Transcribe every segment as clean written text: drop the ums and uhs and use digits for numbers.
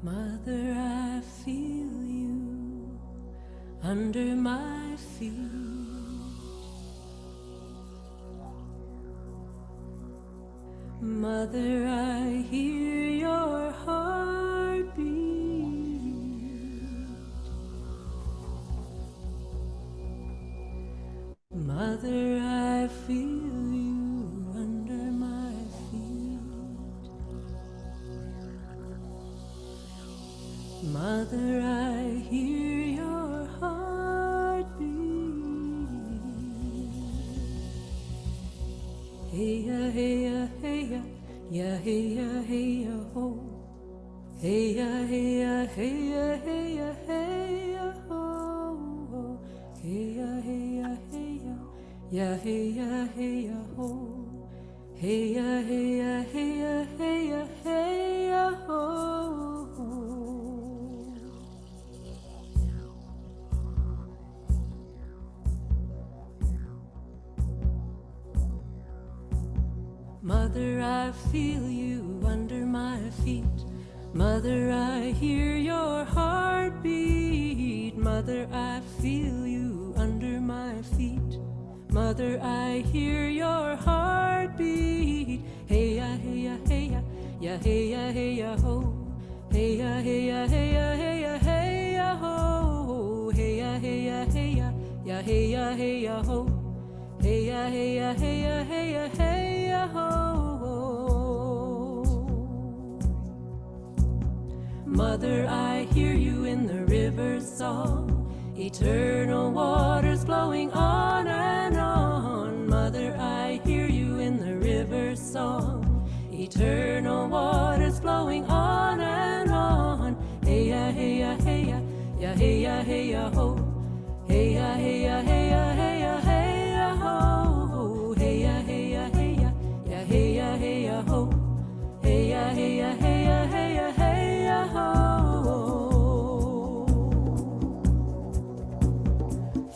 Mother, I feel you under my feet. Mother, I hear your heartbeat. Mother, I feel you under my feet. Mother, I hear your heartbeat. Hey ya, hey ya, hey ya, ya hey ya, hey ya, ho. Hey ya, hey ya, hey ya, hey ya, hey ya, ho. Hey ya, hey ya, hey ya, ya hey ya, hey ya, ho. Hey ya, hey ya, hey ya, hey ya, hey ya, ho. Mother, I feel you under my feet. Mother, I hear your heartbeat. Mother, I feel you under my feet. Mother, I hear your heartbeat. Hey ya, hey ya, hey ya, ya hey ya, hey ya, ho. Hey ya, hey ya, hey ya, hey ya, hey ya, ho. Hey ya, hey ya, hey ya, ya hey ya, hey ya, ho. Hey ya, hey ya, hey ya, hey ya, hey ya, ho. Mother, I hear you in the river's song, eternal waters flowing on and on. Mother, I hear you in the river's song, eternal waters flowing on and on. Hey ya, hey ya, hey ya, ya hey ya, hey ya, ho. Hey ya, hey ya, hey ya, hey ya, hey ya, ho. Hey ya, hey ya, hey ya, ya hey ya, hey ya, ho. Hey ya, hey ya, hey ya, hey ya, hey ya, ho.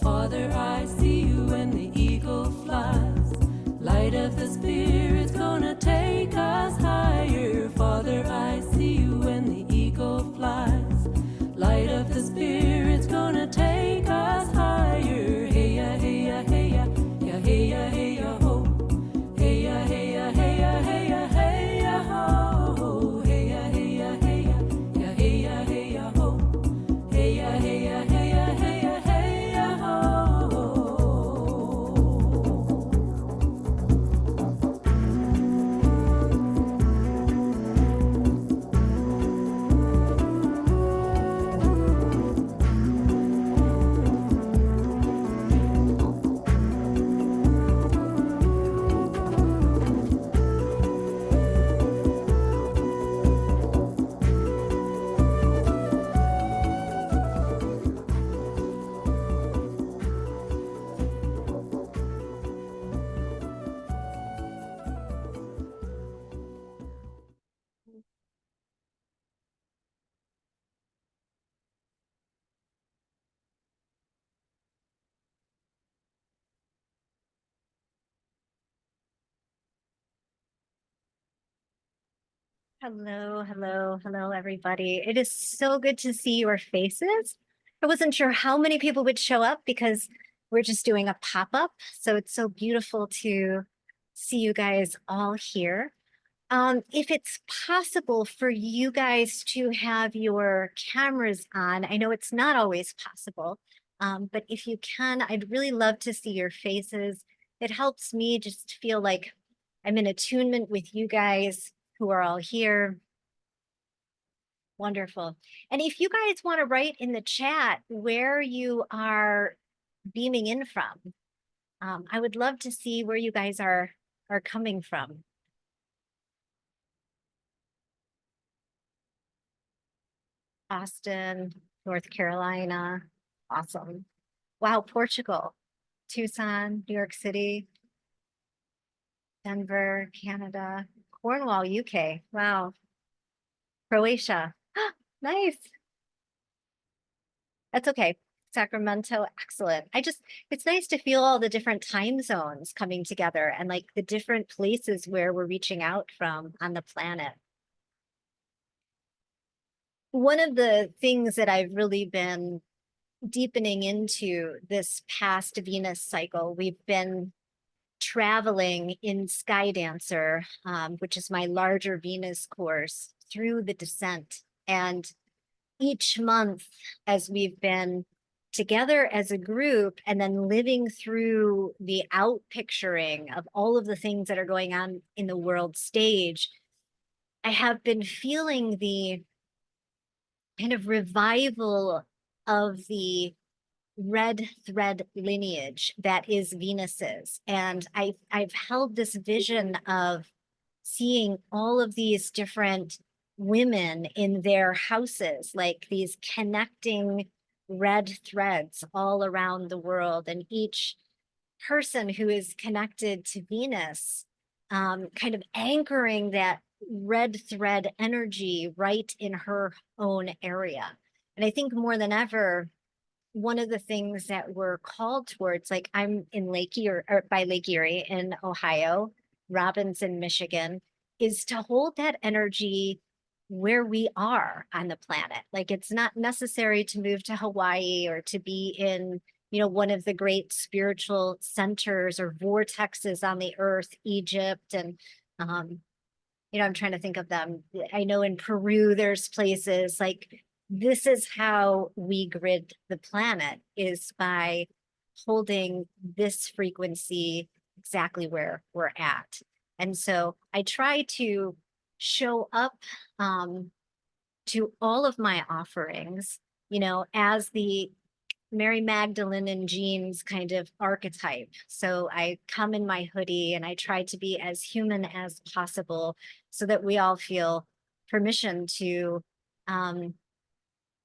Father, I see you when the eagle flies. Light of the Spirit's gonna take us higher. Father, I see you when the eagle flies. Light of the Spirit's gonna take us higher. Hey ya, hey ya, hey ya, ya hey ya, hey ya, ho. Hey ya, hey ya, hey ya, hey ya, hey ya, ho. Hey ya, hey ya, hey ya, ya hey ya, hey ya, ho. Hey ya, hey ya, hey ya, hey ya, hey ya, ho. Hello, hello, hello, everybody. It is so good to see your faces. I wasn't sure how many people would show up because we're just doing a pop-up. So it's so beautiful to see you guys all here. If it's possible for you guys to have your cameras on, I know it's not always possible, but if you can, I'd really love to see your faces. It helps me just feel like I'm in attunement with you guys who are all here. Wonderful. And if you guys want to write in the chat where you are beaming in from, I would love to see where you guys are coming from. Austin, North Carolina. Awesome. Wow, Portugal, Tucson, New York City, Denver, Canada, Cornwall, UK. Wow. Croatia. Nice. That's okay. Sacramento, excellent. It's nice to feel all the different time zones coming together and like the different places where we're reaching out from on the planet. one of the things that I've really been deepening into this past Venus cycle, we've been traveling in Skydancer, which is my larger Venus course, through the descent. And each month, as we've been together as a group and then living through the out picturing of all of the things that are going on in the world stage, I have been feeling the kind of revival of the red thread lineage that is Venus's. And I've held this vision of seeing all of these different women in their houses, like these connecting red threads all around the world. And each person who is connected to Venus, kind of anchoring that red thread energy right in her own area. And I think more than ever, one of the things that we're called towards, like I'm in Lake Erie, or by Lake Erie in Ohio, Robinson, Michigan, is to hold that energy where we are on the planet. Like it's not necessary to move to Hawaii or to be in, one of the great spiritual centers or vortexes on the earth, Egypt. And, I'm trying to think of them. I know in Peru, there's places like this is how we grid the planet is by holding this frequency exactly where we're at. And so I try to show up to all of my offerings, as the Mary Magdalene and Jean's kind of archetype. So I come in my hoodie and I try to be as human as possible so that we all feel permission to um,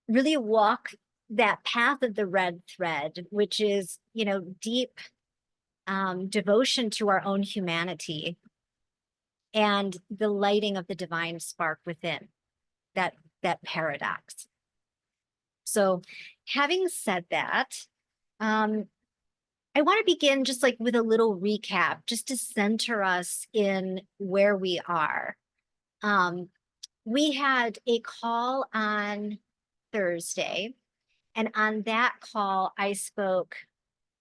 really walk that path of the red thread, which is, deep devotion to our own humanity and the lighting of the divine spark within that paradox. So having said that, um, I want to begin just like with a little recap, just to center us in where we are. Um, we had a call on Thursday, and on that call, I spoke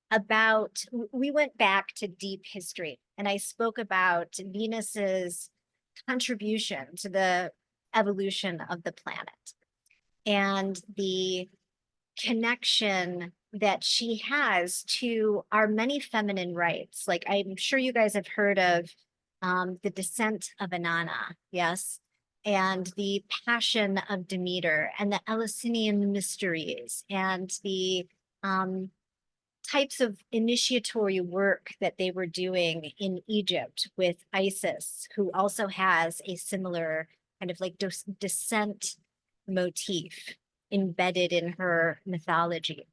about, we went back to deep history, and I spoke about Venus's contribution to the evolution of the planet and the connection that she has to our many feminine rights. Like I'm sure you guys have heard of the descent of Inanna, yes, and the passion of Demeter and the Eleusinian mysteries and the types of initiatory work that they were doing in Egypt with Isis, who also has a similar kind of like descent motif embedded in her mythology.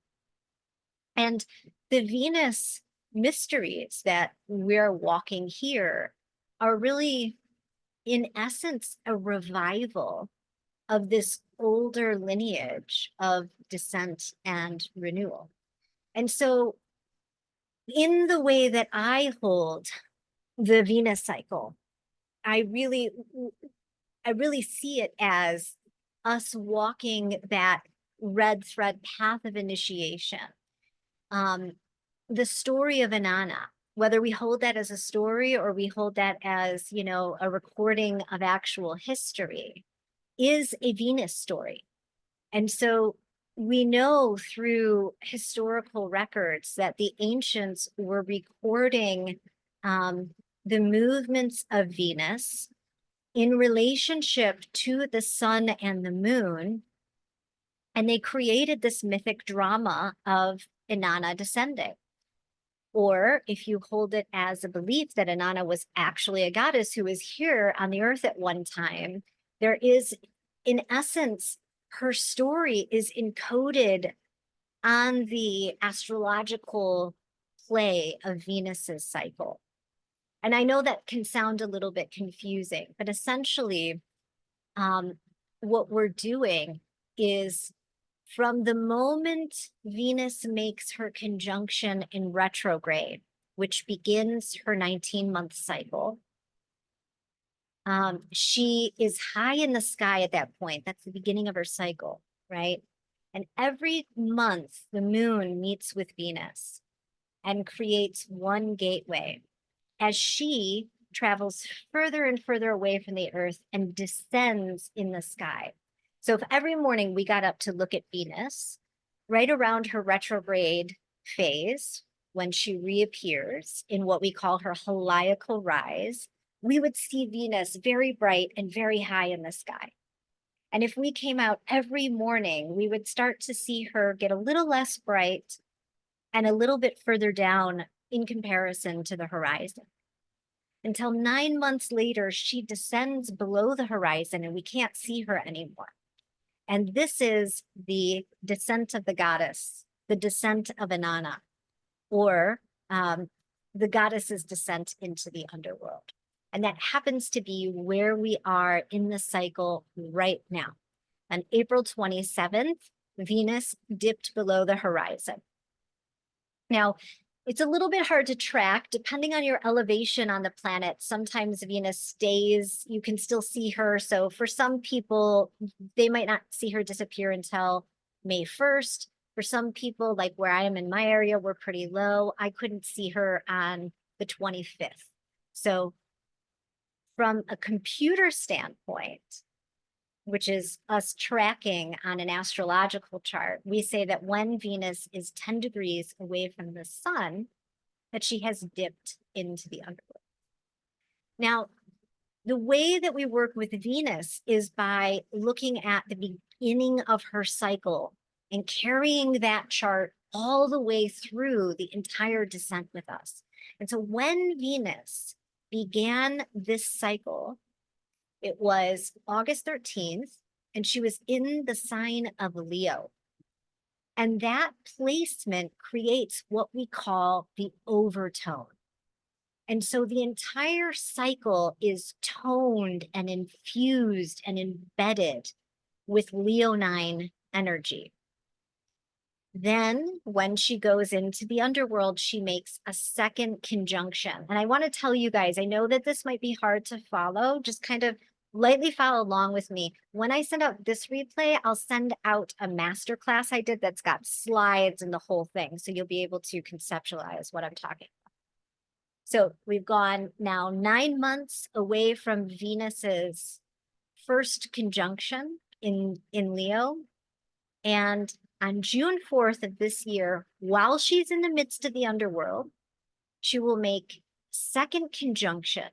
And the Venus mysteries that we're walking here are really, in essence, a revival of this older lineage of descent and renewal. And so, in the way that I hold the Venus cycle, I really I really see it as us walking that red thread path of initiation. Um, the story of Inanna, whether we hold that as a story or we hold that as, a recording of actual history, is a Venus story. And so we know through historical records that the ancients were recording the movements of Venus in relationship to the sun and the moon. And they created this mythic drama of Inanna descending. Or if you hold it as a belief that Inanna was actually a goddess who was here on the earth at one time, there is, in essence, her story is encoded on the astrological play of Venus's cycle. And I know that can sound a little bit confusing, but essentially, what we're doing is from the moment Venus makes her conjunction in retrograde, which begins her 19-month cycle, She is high in the sky at that point. That's the beginning of her cycle, right? And every month, the moon meets with Venus and creates one gateway as she travels further and further away from the Earth and descends in the sky. So if every morning we got up to look at Venus, right around her retrograde phase, when she reappears in what we call her heliacal rise, we would see Venus very bright and very high in the sky. And if we came out every morning, we would start to see her get a little less bright and a little bit further down in comparison to the horizon. Until 9 months later, she descends below the horizon and we can't see her anymore. And this is the descent of the goddess, the descent of Inanna, or the goddess's descent into the underworld. And that happens to be where we are in the cycle right now. On April 27th, Venus dipped below the horizon. Now, it's a little bit hard to track depending on your elevation on the planet. Sometimes Venus stays, you can still see her. So for some people, they might not see her disappear until May 1st. For some people, like where I am in my area, we're pretty low. I couldn't see her on the 25th. So from a computer standpoint, which is us tracking on an astrological chart, we say that when Venus is 10 degrees away from the sun, that she has dipped into the underworld. Now, the way that we work with Venus is by looking at the beginning of her cycle and carrying that chart all the way through the entire descent with us. And so when Venus began this cycle, it was August 13th, and she was in the sign of Leo. And that placement creates what we call the overtone. And so the entire cycle is toned and infused and embedded with Leonine energy. Then when she goes into the underworld, she makes a second conjunction. And I want to tell you guys, I know that this might be hard to follow, just kind of lightly follow along with me. When I send out this replay, I'll send out a masterclass I did that's got slides and the whole thing. So you'll be able to conceptualize what I'm talking about. So we've gone now 9 months away from Venus's first conjunction in Leo. And on June 4th of this year, while she's in the midst of the underworld, she will make second conjunction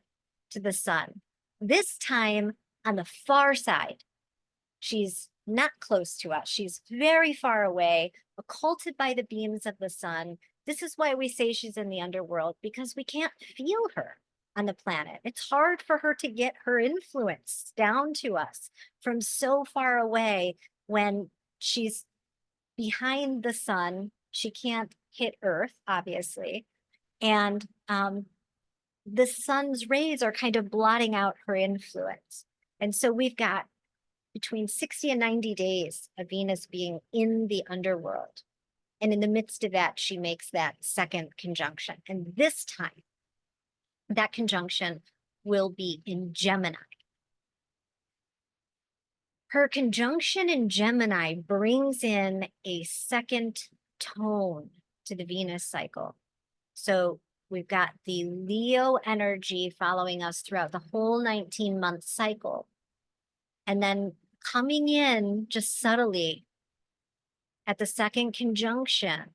to the sun, this time on the far side. She's not close to us. She's very far away, occulted by the beams of the sun. This is why we say she's in the underworld, because we can't feel her on the planet. It's hard for her to get her influence down to us from so far away when she's behind the sun. She can't hit Earth, obviously. And the sun's rays are kind of blotting out her influence. And so we've got between 60 and 90 days of Venus being in the underworld. And in the midst of that, she makes that second conjunction. And this time, that conjunction will be in Gemini. Her conjunction in Gemini brings in a second tone to the Venus cycle. So we've got the Leo energy following us throughout the whole 19-month cycle. And then coming in just subtly at the second conjunction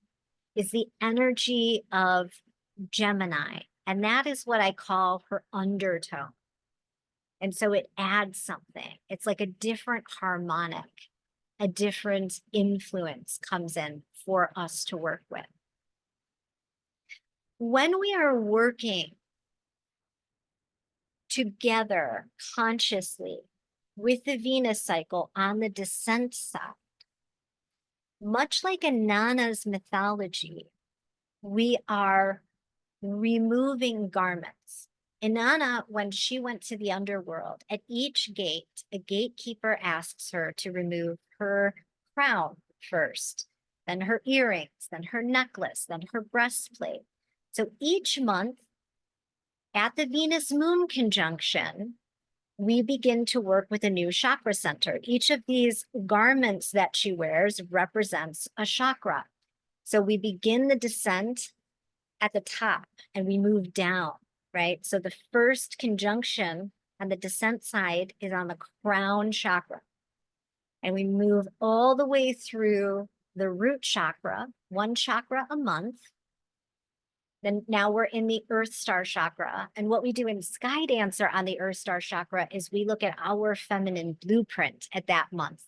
is the energy of Gemini. And that is what I call her undertone. And so it adds something. It's like a different harmonic, a different influence comes in for us to work with. When we are working together consciously with the Venus cycle on the descent side, much like Inanna's mythology, we are removing garments. Inanna, when she went to the underworld, at each gate, a gatekeeper asks her to remove her crown first, then her earrings, then her necklace, then her breastplate. So each month at the Venus moon conjunction, we begin to work with a new chakra center. Each of these garments that she wears represents a chakra. So we begin the descent at the top and we move down, right? So the first conjunction on the descent side is on the crown chakra. And we move all the way through the root chakra, one chakra a month. Then now we're in the Earth Star chakra. And what we do in Sky Dancer on the Earth Star chakra is we look at our feminine blueprint at that month.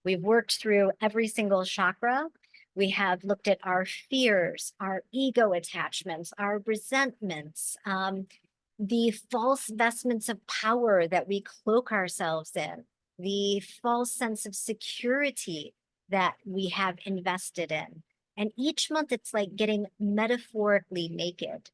We've worked through every single chakra. We have looked at our fears, our ego attachments, our resentments, the false vestments of power that we cloak ourselves in, the false sense of security that we have invested in. And each month it's like getting metaphorically naked.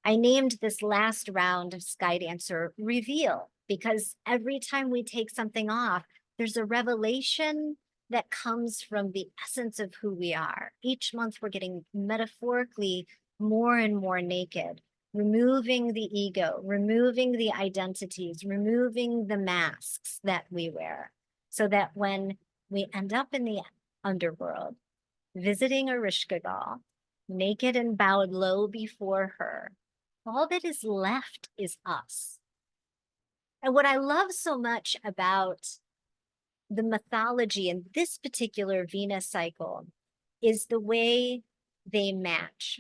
I named this last round of Sky Dancer Reveal because every time we take something off, there's a revelation that comes from the essence of who we are. Each month we're getting metaphorically more and more naked, removing the ego, removing the identities, removing the masks that we wear, so that when we end up in the underworld, visiting Ereshkigal, naked and bowed low before her, all that is left is us. And what I love so much about the mythology in this particular Venus cycle is the way they match.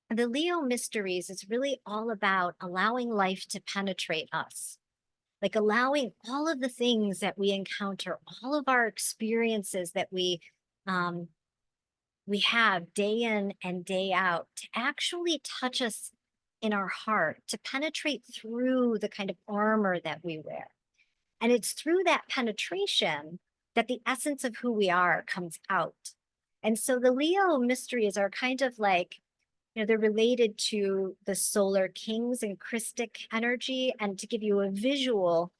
The Leo mysteries is really all about allowing life to penetrate us, like allowing all of the things that we encounter, all of our experiences that we have day in and day out to actually touch us in our heart, to penetrate through the kind of armor that we wear. And it's through that penetration that the essence of who we are comes out. And so the Leo mysteries are kind of like, they're related to the solar kings and Christic energy. And to give you a visual,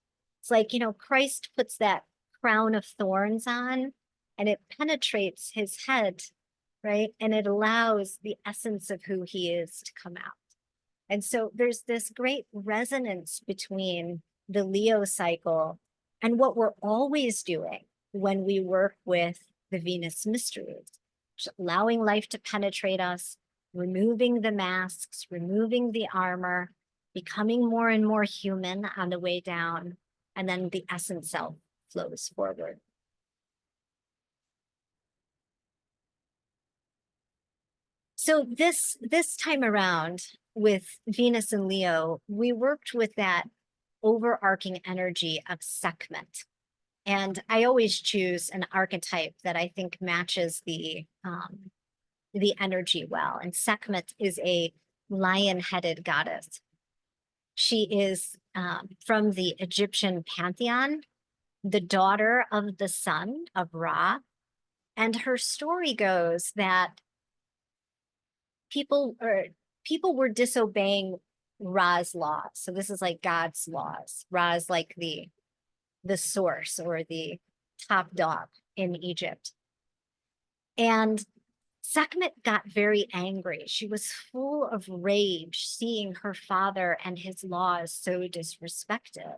it's like, Christ puts that crown of thorns on and it penetrates his head, right? And it allows the essence of who he is to come out. And so there's this great resonance between the Leo cycle and what we're always doing when we work with the Venus mysteries, just allowing life to penetrate us, removing the masks, removing the armor, becoming more and more human on the way down, and then the essence self flows forward. So this time around with Venus and Leo, we worked with that overarching energy of Sekhmet. And I always choose an archetype that I think matches the energy well. And Sekhmet is a lion-headed goddess. She is from the Egyptian pantheon, the daughter of the sun of Ra. And her story goes that people were disobeying Ra's laws. So this is like God's laws. Ra is like the source or the top dog in Egypt. And Sekhmet got very angry. She was full of rage seeing her father and his laws so disrespected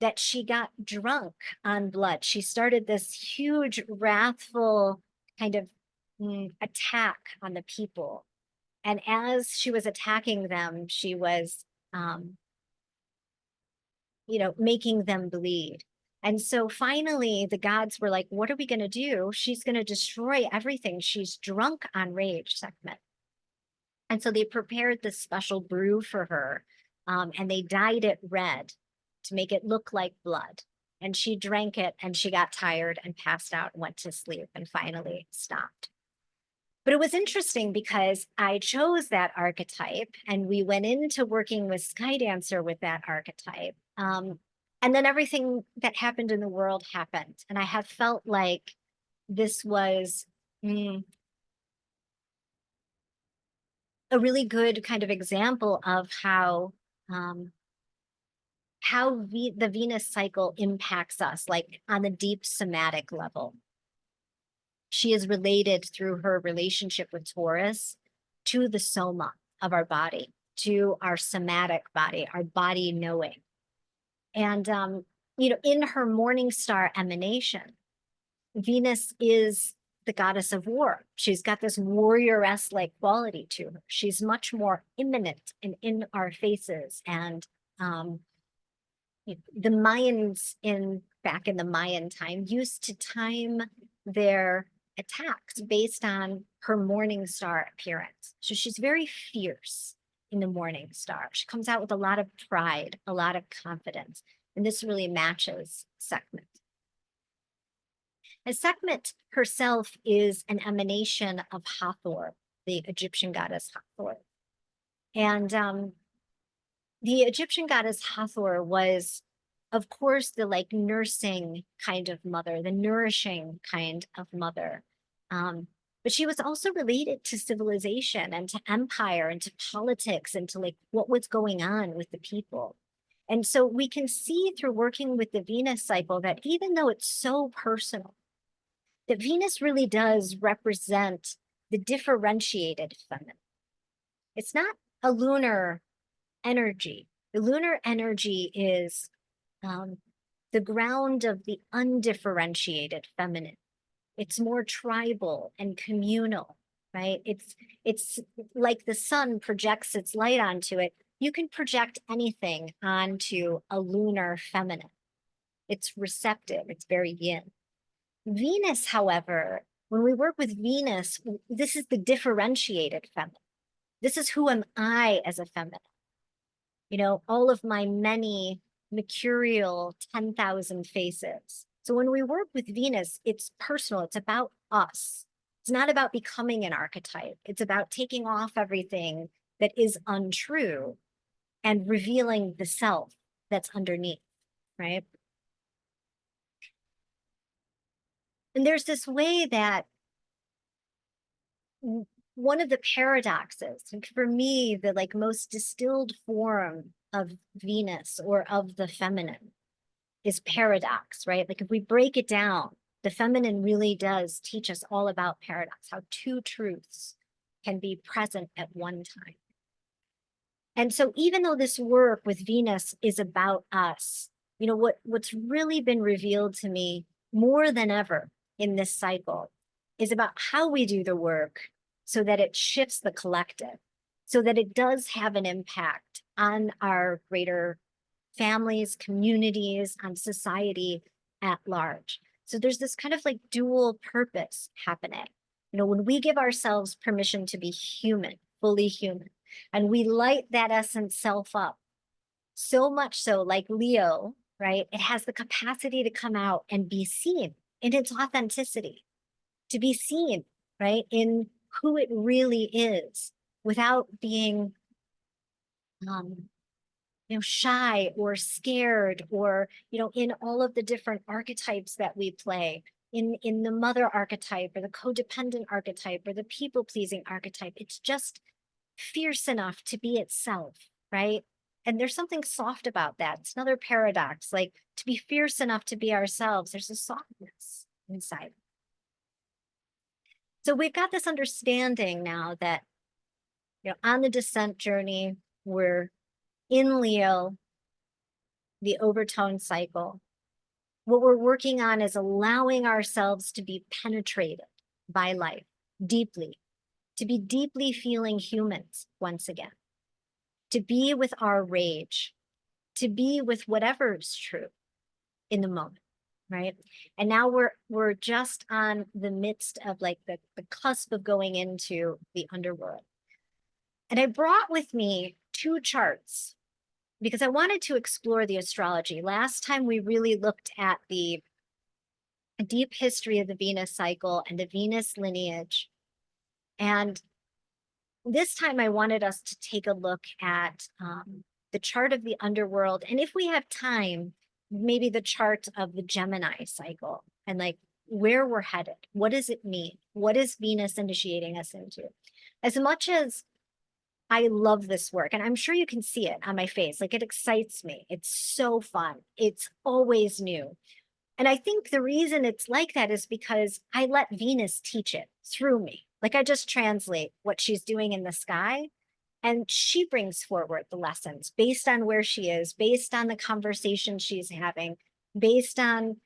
that she got drunk on blood. She started this huge, wrathful kind of attack on the people. And as she was attacking them, she was, making them bleed. And so finally, the gods were like, what are we going to do? She's going to destroy everything. She's drunk on rage, Sekhmet. And so they prepared this special brew for her, and they dyed it red to make it look like blood. And she drank it, and she got tired and passed out and went to sleep and finally stopped. But it was interesting because I chose that archetype and we went into working with Sky Dancer with that archetype. And then everything that happened in the world happened. And I have felt like this was a really good kind of example of how the Venus cycle impacts us, like on the deep somatic level. She is related through her relationship with Taurus to the soma of our body, to our somatic body, our body knowing. And, in her morning star emanation, Venus is the goddess of war. She's got this warrioress like quality to her. She's much more imminent and in our faces. And um, the Mayans back in the Mayan time used to time their attacks based on her morning star appearance. So she's very fierce in the morning star. She comes out with a lot of pride, a lot of confidence. And this really matches Sekhmet. And Sekhmet herself is an emanation of Hathor, the Egyptian goddess Hathor. And the Egyptian goddess Hathor was, of course, the like nursing kind of mother, the nourishing kind of mother. But she was also related to civilization and to empire and to politics and to like what was going on with the people. And so we can see through working with the Venus cycle that even though it's so personal, that Venus really does represent the differentiated feminine. It's not a lunar energy. The lunar energy is the ground of the undifferentiated feminine. It's more tribal and communal, right? It's like the sun projects its light onto it. You can project anything onto a lunar feminine. It's receptive, it's very yin. Venus, however, when we work with Venus, this is the differentiated feminine. This is who am I as a feminine. All of my many mercurial 10,000 faces. So when we work with Venus, it's personal. It's about us. It's not about becoming an archetype. It's about taking off everything that is untrue and revealing the self that's underneath, right? And there's this way that one of the paradoxes, and for me, the like most distilled form of Venus or of the feminine is paradox, right? Like if we break it down, the feminine really does teach us all about paradox, how two truths can be present at one time. And so even though this work with Venus is about us, what's really been revealed to me more than ever in this cycle is about how we do the work so that it shifts the collective, so that it does have an impact on our greater families, communities, on society at large. So there's this kind of like dual purpose happening. When we give ourselves permission to be human, fully human, and we light that essence self up, so much so like Leo, right? It has the capacity to come out and be seen in its authenticity, to be seen, right? In who it really is without being shy or scared or, in all of the different archetypes that we play, in the mother archetype or the codependent archetype or the people-pleasing archetype. It's just fierce enough to be itself, right? And there's something soft about that. It's another paradox, like to be fierce enough to be ourselves. There's a softness inside. So we've got this understanding now that, on the descent journey, we're in Leo, the overtone cycle. What we're working on is allowing ourselves to be penetrated by life deeply, to be deeply feeling humans once again, to be with our rage, to be with whatever's true in the moment, right? And now we're just on the midst of like the cusp of going into the underworld. And I brought with me two charts because I wanted to explore the astrology. Last time we really looked at the deep history of the Venus cycle and the Venus lineage. And this time I wanted us to take a look at the chart of the underworld. And if we have time, maybe the chart of the Gemini cycle and like where we're headed. What does it mean? What is Venus initiating us into? As much as I love this work, and I'm sure you can see it on my face, like it excites me. It's so fun. It's always new. And I think the reason it's like that is because I let Venus teach it through me. Like I just translate what she's doing in the sky And she brings forward the lessons based on where she is, based on the conversation she's having, based on,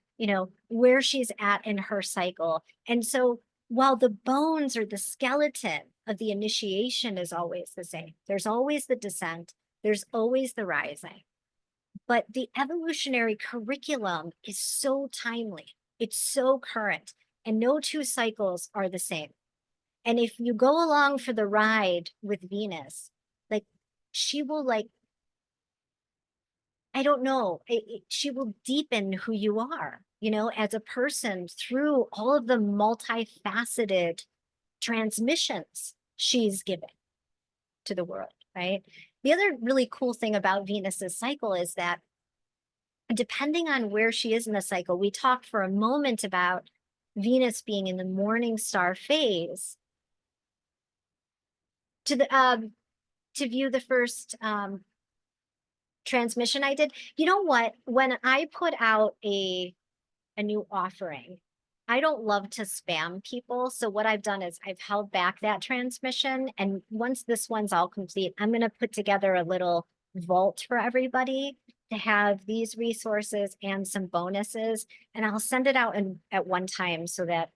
where she's at in her cycle. And so while the bones or the skeleton of the initiation is always the same, there's always the descent, there's always the rising. But the evolutionary curriculum is so timely, it's so current, and no two cycles are the same. And if you go along for the ride with Venus, like she will I don't know, she will deepen who you are, as a person through all of the multifaceted transmissions she's given to the world, right? The other really cool thing about Venus's cycle is that depending on where she is in the cycle, we talked for a moment about Venus being in the morning star phase. To view the first transmission I did, you know what? When I put out a new offering, I don't love to spam people. So what I've done is I've held back that transmission. And once this one's all complete, I'm going to put together a little vault for everybody to have these resources and some bonuses. And I'll send it out at one time so that,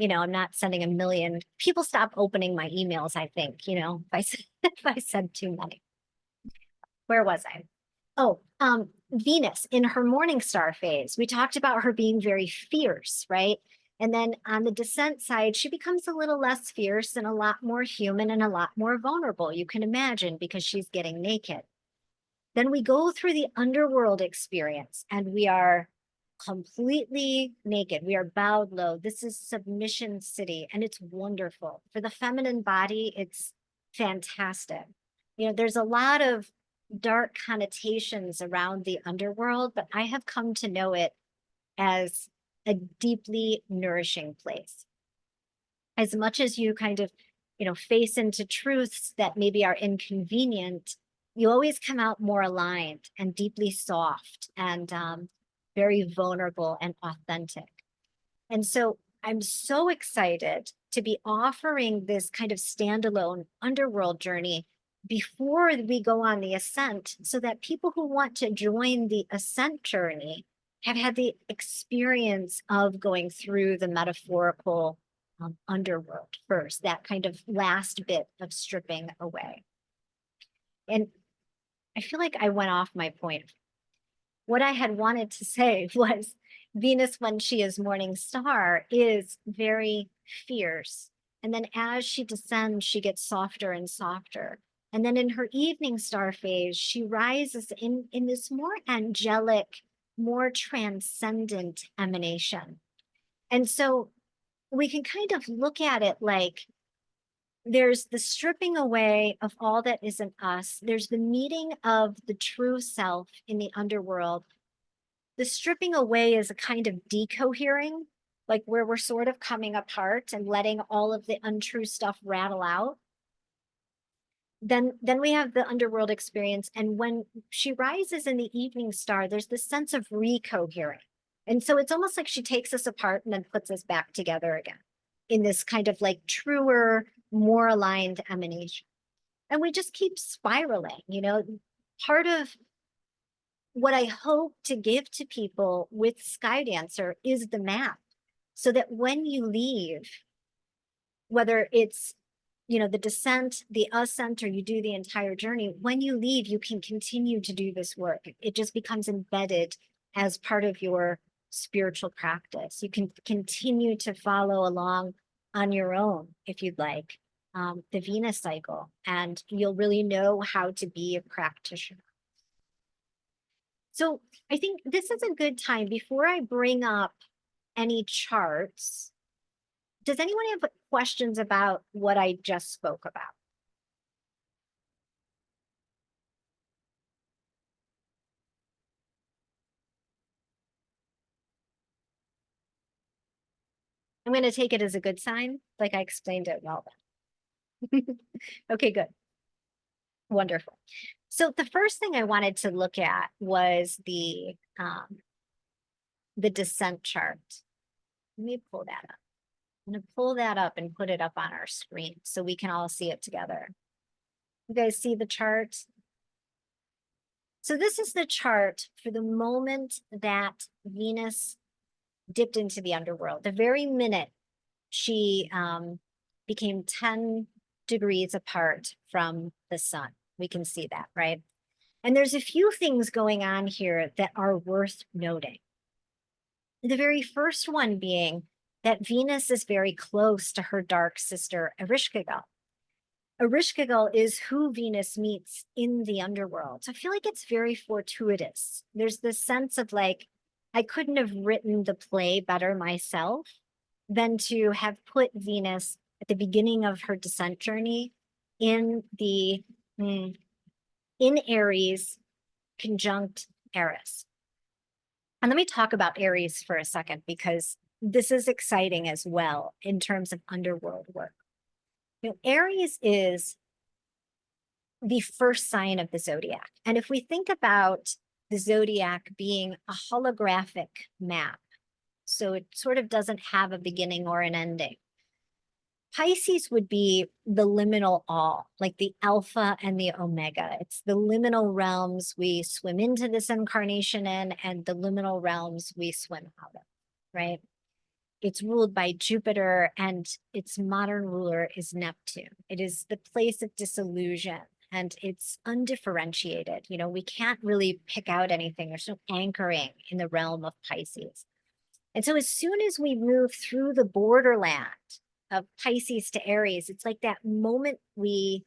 I'm not sending a million. People stop opening my emails, I think, if I send too many. Where was I? Oh, Venus in her morning star phase. We talked about her being very fierce, right? And then on the descent side, she becomes a little less fierce and a lot more human and a lot more vulnerable, you can imagine, because she's getting naked. Then we go through the underworld experience and we are completely naked. We are bowed low. This is submission city and it's wonderful. For the feminine body, it's fantastic. There's a lot of dark connotations around the underworld, but I have come to know it as a deeply nourishing place. As much as you kind of, face into truths that maybe are inconvenient, you always come out more aligned and deeply soft and very vulnerable and authentic. And so I'm so excited to be offering this kind of standalone underworld journey before we go on the ascent, so that people who want to join the ascent journey have had the experience of going through the metaphorical underworld first, that kind of last bit of stripping away. And I feel like I went off my point. What I had wanted to say was Venus, when she is morning star, is very fierce. And then as she descends, she gets softer and softer. And then in her evening star phase, she rises in this more angelic, more transcendent emanation. And so we can kind of look at it like there's the stripping away of all that isn't us. There's the meeting of the true self in the underworld. The stripping away is a kind of decohering, like where we're sort of coming apart and letting all of the untrue stuff rattle out. Then we have the underworld experience. And when she rises in the evening star, there's this sense of recohering. And so it's almost like she takes us apart and then puts us back together again in this kind of like truer, more aligned emanation. And we just keep spiraling, part of what I hope to give to people with Skydancer is the map, so that when you leave, whether it's, the descent, the ascent, or you do the entire journey, when you leave, you can continue to do this work. It just becomes embedded as part of your spiritual practice. You can continue to follow along on your own if you'd like, the Venus cycle, and you'll really know how to be a practitioner. So I think this is a good time before I bring up any charts. Does anyone have questions about what I just spoke about? I'm going to take it as a good sign, like I explained it well then. Okay, good. Wonderful. So the first thing I wanted to look at was the descent chart. Let me pull that up. I'm going to pull that up and put it up on our screen so we can all see it together. You guys see the chart? So this is the chart for the moment that Venus dipped into the underworld. The very minute she became 10 degrees apart from the sun. We can see that, right? And there's a few things going on here that are worth noting. The very first one being that Venus is very close to her dark sister, Erishkigal. Erishkigal is who Venus meets in the underworld. So I feel like it's very fortuitous. There's this sense of like, I couldn't have written the play better myself than to have put Venus at the beginning of her descent journey in the in Aries conjunct Eris. And let me talk about Aries for a second, because this is exciting as well in terms of underworld work. You know, Aries is the first sign of the zodiac. And if we think about the zodiac being a holographic map, so it sort of doesn't have a beginning or an ending, Pisces would be the liminal all, like the alpha and the omega. It's the liminal realms we swim into this incarnation in, and the liminal realms we swim out of, right? It's ruled by Jupiter, and its modern ruler is Neptune. It is the place of disillusion, and it's undifferentiated. You know, we can't really pick out anything. There's no anchoring in the realm of Pisces. And so as soon as we move through the borderland of Pisces to Aries, it's like that moment we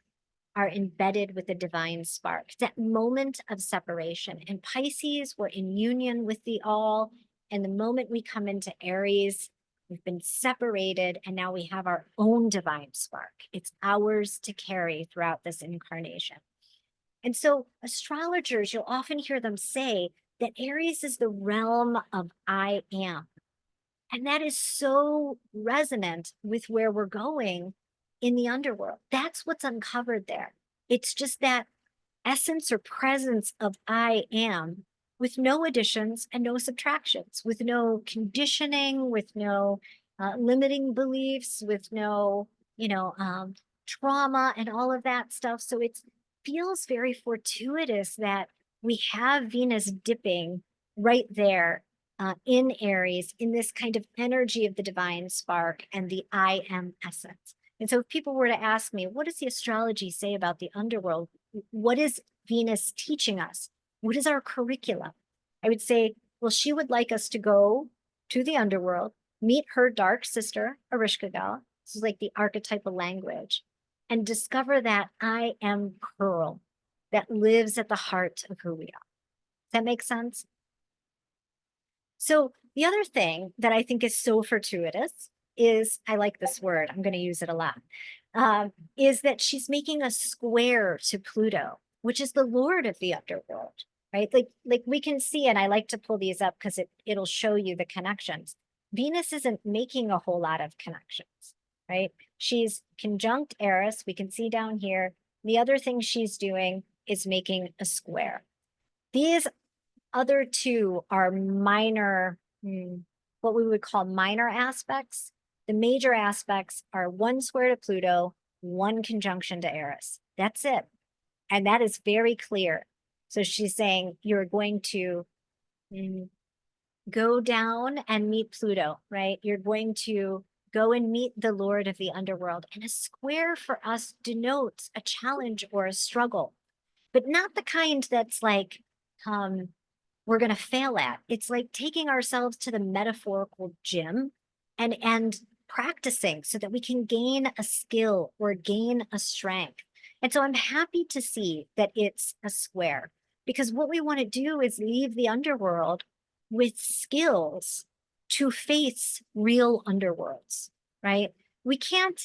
are embedded with the divine spark, that moment of separation. In Pisces, we're in union with the all. And the moment we come into Aries, we've been separated, and now we have our own divine spark. It's ours to carry throughout this incarnation. And so astrologers, you'll often hear them say that Aries is the realm of I am. And that is so resonant with where we're going in the underworld. That's what's uncovered there. It's just that essence or presence of I am, with no additions and no subtractions, with no conditioning, with no limiting beliefs, with no, trauma and all of that stuff. So it feels very fortuitous that we have Venus dipping right there in Aries, in this kind of energy of the divine spark and the I am essence. And so if people were to ask me, what does the astrology say about the underworld? What is Venus teaching us? What is our curriculum? I would say, well, she would like us to go to the underworld, meet her dark sister, Erishkigal. This is like the archetypal language, and discover that I am pearl that lives at the heart of who we are. Does that make sense? So the other thing that I think is so fortuitous is, I like this word, I'm going to use it a lot, is that she's making a square to Pluto, which is the lord of the underworld, right? Like we can see, and I like to pull these up because it'll show you the connections. Venus isn't making a whole lot of connections, right? She's conjunct Eris, we can see down here. The other thing she's doing is making a square. These other two are minor, what we would call minor aspects. The major aspects are one square to Pluto, one conjunction to Eris. That's it. And that is very clear. So she's saying you're going to go down and meet Pluto, right? You're going to go and meet the Lord of the underworld. And a square for us denotes a challenge or a struggle, but not the kind that's like, we're going to fail at. It's like taking ourselves to the metaphorical gym and practicing so that we can gain a skill or gain a strength. And so I'm happy to see that it's a square, because what we want to do is leave the underworld with skills to face real underworlds, right? We can't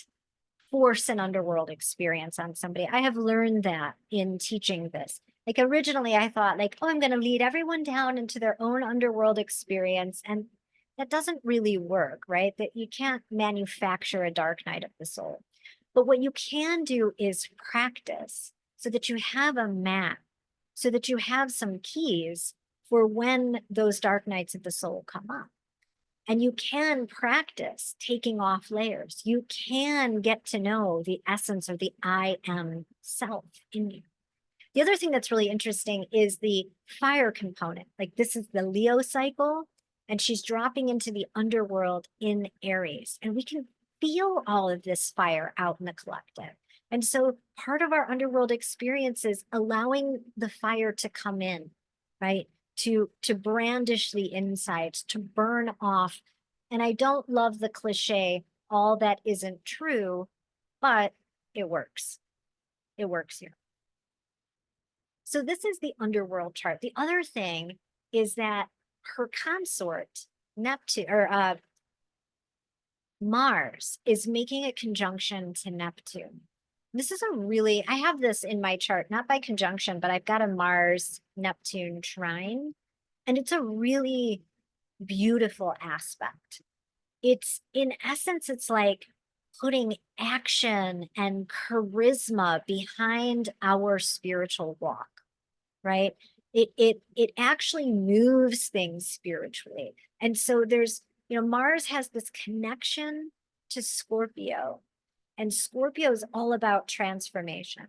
force an underworld experience on somebody. I have learned that in teaching this. Like originally I thought like, oh, I'm going to lead everyone down into their own underworld experience. And that doesn't really work, right? That you can't manufacture a dark night of the soul. But what you can do is practice so that you have a map, so that you have some keys for when those dark nights of the soul come up. And you can practice taking off layers. You can get to know the essence of the I am self in you. The other thing that's really interesting is the fire component. Like this is the Leo cycle, and she's dropping into the underworld in Aries. And we can feel all of this fire out in the collective. And so part of our underworld experience is allowing the fire to come in, right? To brandish the insides, to burn off. And I don't love the cliche, all that isn't true, but it works. It works here. So this is the underworld chart. The other thing is that her consort, Neptune or Mars, is making a conjunction to Neptune. This is a really, I have this in my chart, not by conjunction, but I've got a Mars Neptune trine, and it's a really beautiful aspect. It's in essence, it's like putting action and charisma behind our spiritual walk, right? It actually moves things spiritually. And so there's, Mars has this connection to Scorpio, and Scorpio is all about transformation.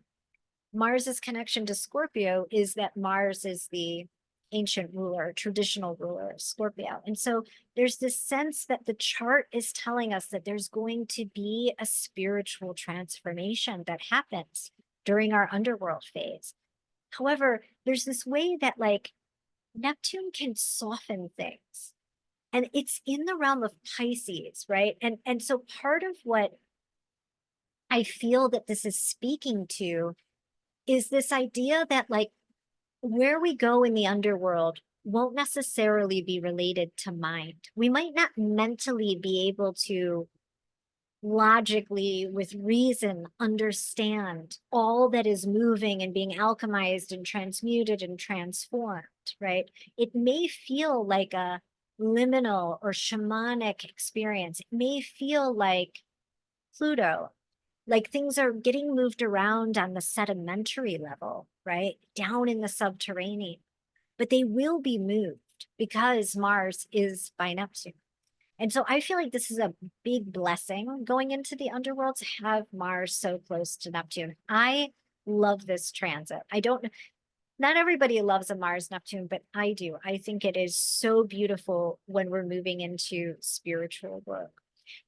Mars's connection to Scorpio is that Mars is the ancient ruler, traditional ruler of Scorpio. And so there's this sense that the chart is telling us that there's going to be a spiritual transformation that happens during our underworld phase. However, there's this way that like Neptune can soften things. And it's in the realm of Pisces, right? And so part of what I feel that this is speaking to is this idea that like where we go in the underworld won't necessarily be related to mind. We might not mentally be able to logically, with reason, understand all that is moving and being alchemized and transmuted and transformed, right? It may feel like a liminal or shamanic experience. It may feel like Pluto, like things are getting moved around on the sedimentary level, right? Down in the subterranean, but they will be moved because Mars is by Neptune. And so I feel like this is a big blessing going into the underworld to have Mars so close to Neptune. I love this transit. I don't, not everybody loves a Mars Neptune, but I do. I think it is so beautiful when we're moving into spiritual work.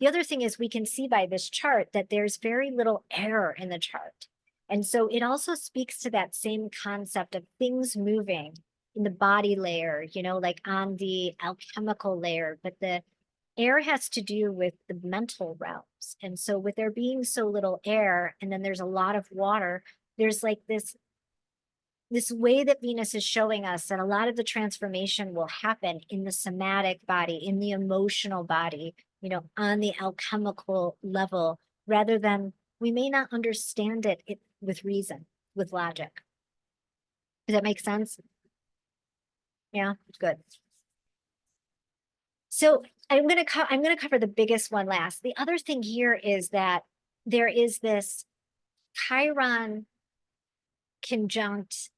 The other thing is we can see by this chart that there's very little air in the chart. And so it also speaks to that same concept of things moving in the body layer, like on the alchemical layer, but the air has to do with the mental realms. And so with there being so little air, and then there's a lot of water, there's like this way that Venus is showing us that a lot of the transformation will happen in the somatic body, in the emotional body, on the alchemical level, rather than we may not understand it with reason, with logic. Does that make sense? Yeah, good. So I'm going to cover the biggest one last. The other thing here is that there is this Chiron conjunct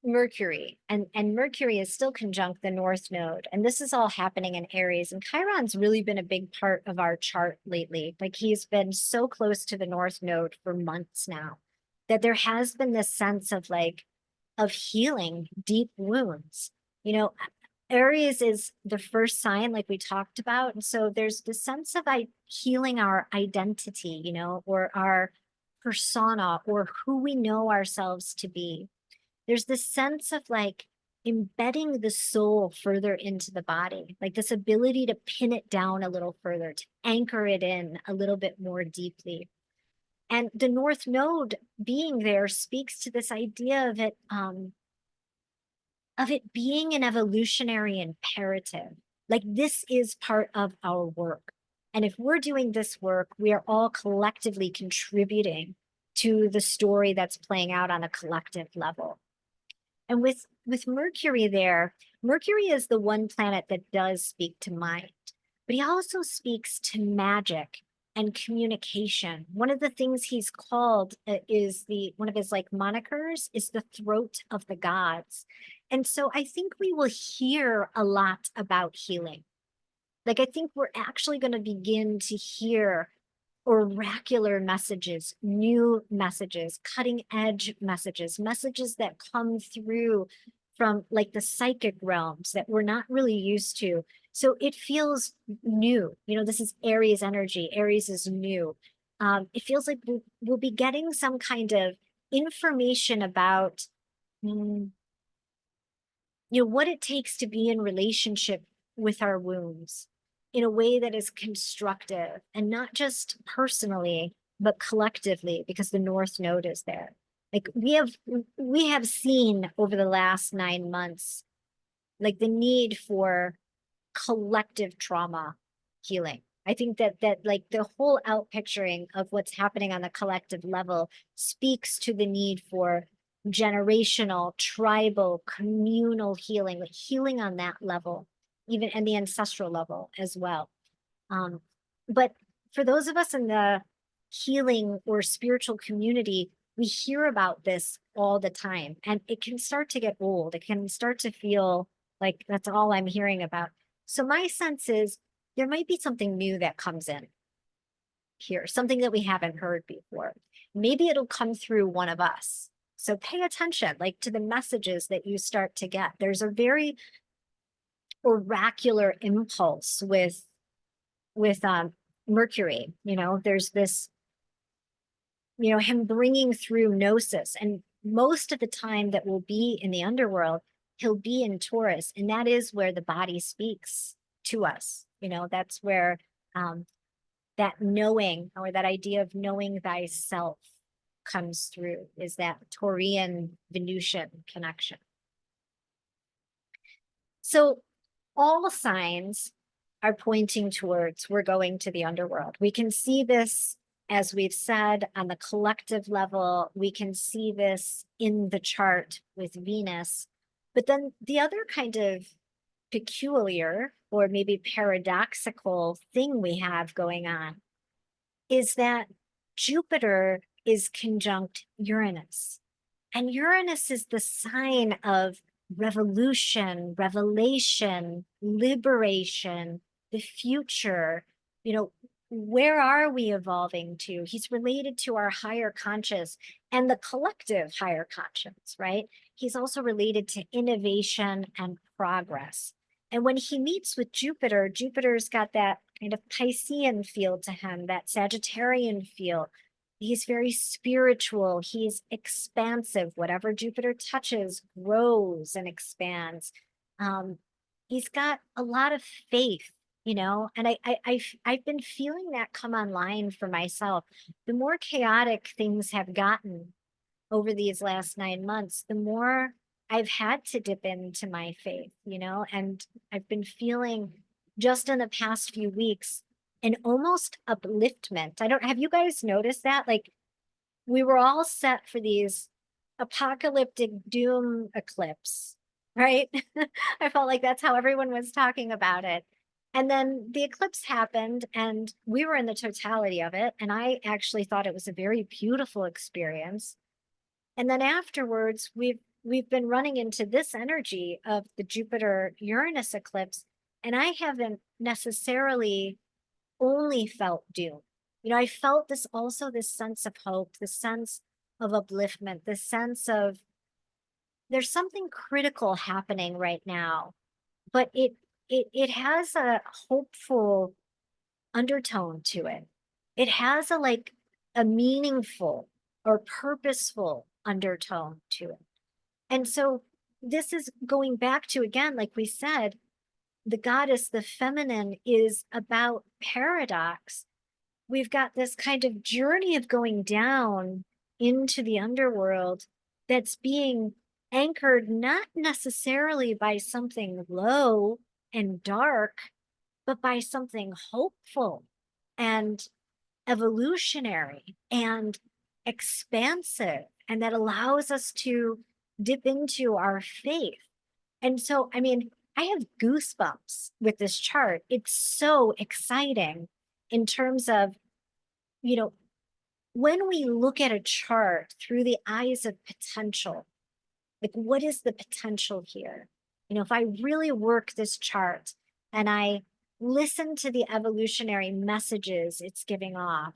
Mercury, and Mercury is still conjunct the North Node, and this is all happening in Aries. And Chiron's really been a big part of our chart lately. Like he's been so close to the North Node for months now that there has been this sense of healing deep wounds. Aries is the first sign, like we talked about. And so there's the sense of healing our identity, or our persona, or who we know ourselves to be. There's this sense of embedding the soul further into the body, like this ability to pin it down a little further, to anchor it in a little bit more deeply. And the North Node being there speaks to this idea of it being an evolutionary imperative. Like this is part of our work. And if we're doing this work, we are all collectively contributing to the story that's playing out on a collective level. And with Mercury there, Mercury is the one planet that does speak to mind, but he also speaks to magic and communication. One of the things he's called is one of his monikers is the throat of the gods. And so I think we will hear a lot about healing. Like, I think we're actually going to begin to hear oracular messages, new messages, cutting edge messages, messages that come through from like the psychic realms that we're not really used to. So it feels new. You know, this is Aries energy. Aries is new. It feels like we'll be getting some kind of information about mm, what it takes to be in relationship with our wounds in a way that is constructive and not just personally, but collectively, because the North Node is there. Like we have seen over the last 9 months, like the need for collective trauma healing. I think that like the whole outpicturing of what's happening on the collective level speaks to the need for generational, tribal, communal healing, like healing on that level, even and the ancestral level as well. But for those of us in the healing or spiritual community, we hear about this all the time, and it can start to get old. It can start to feel like that's all I'm hearing about. So my sense is there might be something new that comes in here, something that we haven't heard before. Maybe it'll come through one of us. So pay attention, like to the messages that you start to get. There's a very oracular impulse with Mercury. There's this, him bringing through gnosis, and most of the time that will be in the underworld, he'll be in Taurus, and that is where the body speaks to us. That's where that knowing, or that idea of knowing thyself, comes through, is that Taurian Venusian connection. So all signs are pointing towards we're going to the underworld. We can see this, as we've said, on the collective level. We can see this in the chart with Venus. But then the other kind of peculiar or maybe paradoxical thing we have going on is that Jupiter is conjunct Uranus. And Uranus is the sign of revolution, revelation, liberation, the future. Where are we evolving to? He's related to our higher conscious and the collective higher conscience, right? He's also related to innovation and progress. And when he meets with Jupiter, Jupiter's got that kind of Piscean feel to him, that Sagittarian feel. He's very spiritual. He's expansive. Whatever Jupiter touches grows and expands. He's got a lot of faith, and I've been feeling that come online for myself. The more chaotic things have gotten over these last 9 months, the more I've had to dip into my faith, and I've been feeling just in the past few weeks an almost upliftment. Have you guys noticed that? Like, we were all set for these apocalyptic doom eclipse, right? I felt like that's how everyone was talking about it. And then the eclipse happened and we were in the totality of it. And I actually thought it was a very beautiful experience. And then afterwards, we've been running into this energy of the Jupiter Uranus eclipse, and I haven't necessarily only felt doom. I felt this sense of hope, this sense of upliftment, this sense of there's something critical happening right now, but it has a hopeful undertone to it. It has a meaningful or purposeful undertone to it. And so this is going back to, again, like we said, the goddess, the feminine, is about paradox. We've got this kind of journey of going down into the underworld that's being anchored not necessarily by something low and dark, but by something hopeful and evolutionary and expansive, and that allows us to dip into our faith. And so, I mean, I have goosebumps with this chart. It's so exciting in terms of, when we look at a chart through the eyes of potential, Like, what is the potential here? You know, if I really work this chart and I listen to the evolutionary messages it's giving off,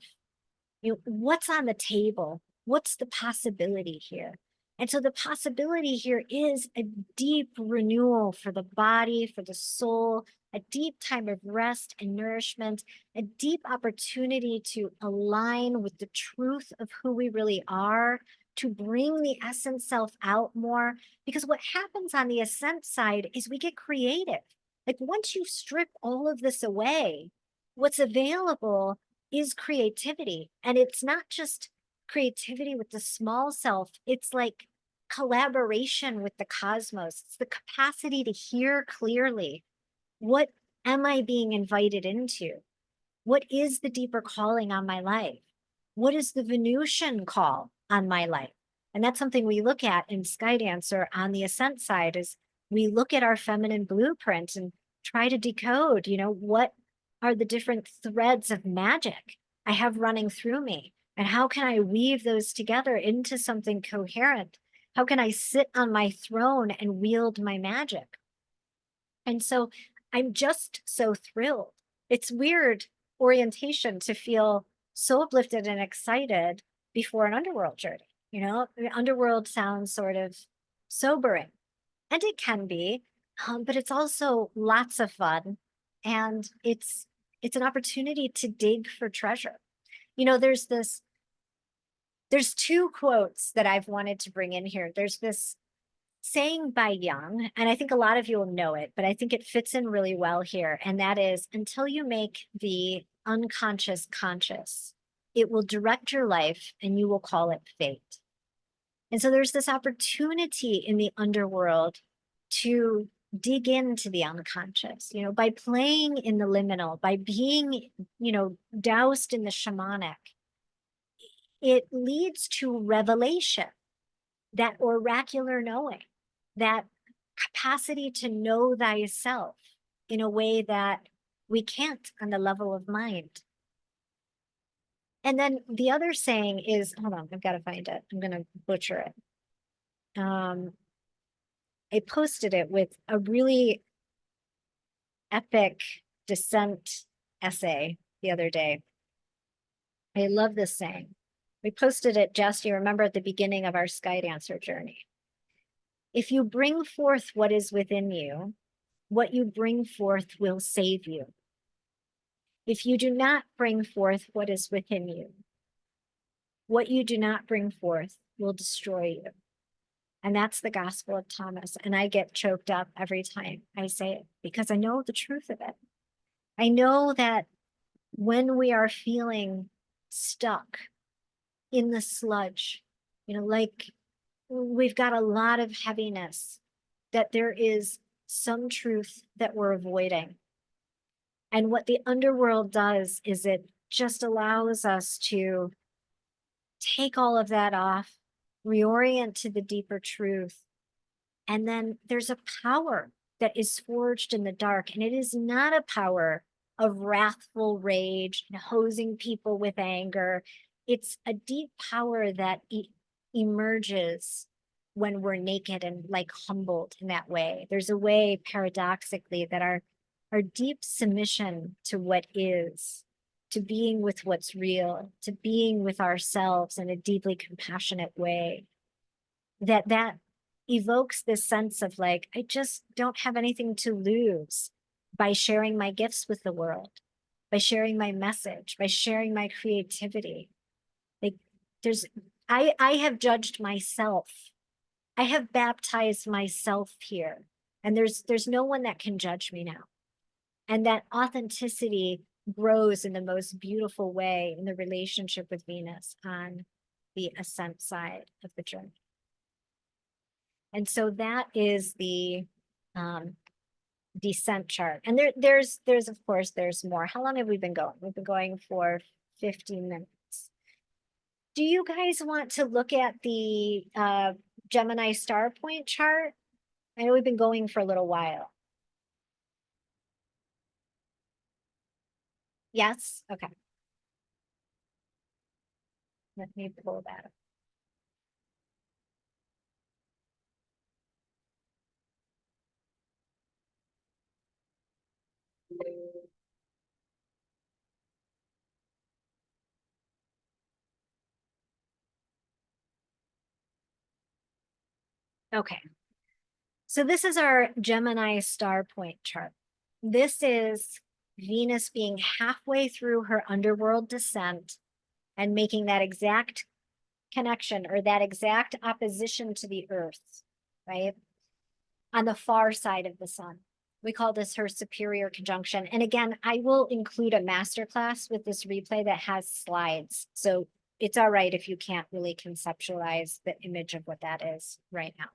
you know, what's on the table? What's the possibility here? And so the possibility here is a deep renewal for the body, for the soul, a deep time of rest and nourishment, a deep opportunity to align with the truth of who we really are, to bring the essence self out more. Because what happens on the ascent side is we get creative. Like once you strip all of this away, what's available is creativity. And it's not just creativity with the small self, it's like collaboration with the cosmos. It's the capacity to hear clearly. What am I being invited into? What is the deeper calling on my life? What is the Venusian call on my life? And that's something we look at in Skydancer on the ascent side is we look at our feminine blueprint and try to decode, you know, what are the different threads of magic I have running through me? And how can I weave those together into something coherent? How can I sit on my throne and wield my magic? And so I'm just so thrilled. It's weird orientation to feel so uplifted and excited before an underworld journey. You know, the underworld sounds sort of sobering, and it can be, but it's also lots of fun, and it's an opportunity to dig for treasure. You know, there's two quotes that I've wanted to bring in here. There's this saying by Young, and I think a lot of you will know it, but I think it fits in really well here. And that is until you make the unconscious conscious, it will direct your life and you will call it fate. And so there's this opportunity in the underworld to dig into the unconscious, you know, by playing in the liminal, by being, you know, doused in the shamanic, it leads to revelation, that oracular knowing, that capacity to know thyself in a way that we can't on the level of mind. And then the other saying is, hold on, I've got to find it. I'm going to butcher it. I posted it with a really epic descent essay the other day. I love this saying. We posted it just, you remember, at the beginning of our Skydancer journey. If you bring forth what is within you, what you bring forth will save you. If you do not bring forth what is within you, what you do not bring forth will destroy you. And that's the Gospel of Thomas. And I get choked up every time I say it because I know the truth of it. I know that when we are feeling stuck in the sludge, you know, like we've got a lot of heaviness, that there is some truth that we're avoiding. And what the underworld does is it just allows us to take all of that off, reorient to the deeper truth. And then there's a power that is forged in the dark. And it is not a power of wrathful rage and hosing people with anger. It's a deep power that emerges when we're naked and like humbled in that way. There's a way, paradoxically, that our deep submission to what is, to being with what's real, to being with ourselves in a deeply compassionate way, that evokes this sense of like, I just don't have anything to lose by sharing my gifts with the world, by sharing my message, by sharing my creativity. Like there's, I have judged myself. I have baptized myself here, and there's no one that can judge me now. And that authenticity grows in the most beautiful way in the relationship with Venus on the ascent side of the journey. And so that is the descent chart. And there's of course, there's more. How long have we been going? We've been going for 15 minutes. Do you guys want to look at the Gemini star point chart? I know we've been going for a little while. Yes? Okay. Let me pull that up. Okay. So this is our Gemini star point chart. This is Venus being halfway through her underworld descent and making that exact connection or that exact opposition to the Earth, right? On the far side of the sun. We call this her superior conjunction. And again, I will include a masterclass with this replay that has slides. So it's all right if you can't really conceptualize the image of what that is right now.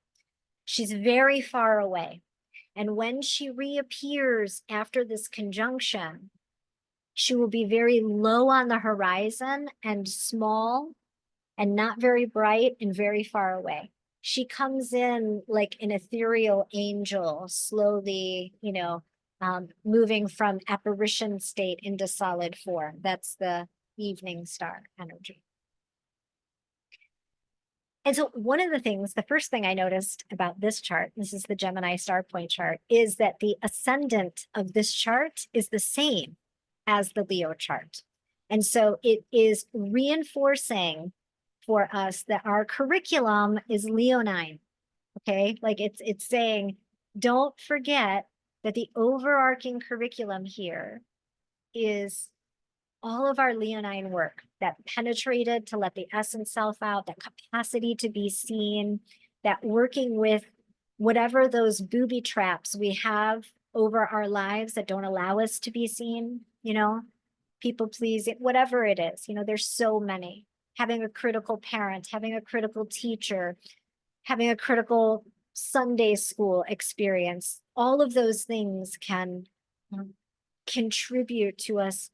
She's very far away. And when she reappears after this conjunction, she will be very low on the horizon and small and not very bright and very far away. She comes in like an ethereal angel, slowly, moving from apparition state into solid form. That's the evening star energy. And so one of the things, the first thing I noticed about this chart, this is the Gemini star point chart, is that the ascendant of this chart is the same as the Leo chart. And so it is reinforcing for us that our curriculum is Leonine, okay? Like it's saying, don't forget that the overarching curriculum here is all of our Leonine work that penetrated to let the essence self out, that capacity to be seen, that working with whatever those booby traps we have over our lives that don't allow us to be seen, people pleasing, whatever it is, there's so many. Having a critical parent, having a critical teacher, having a critical Sunday school experience, all of those things can contribute to us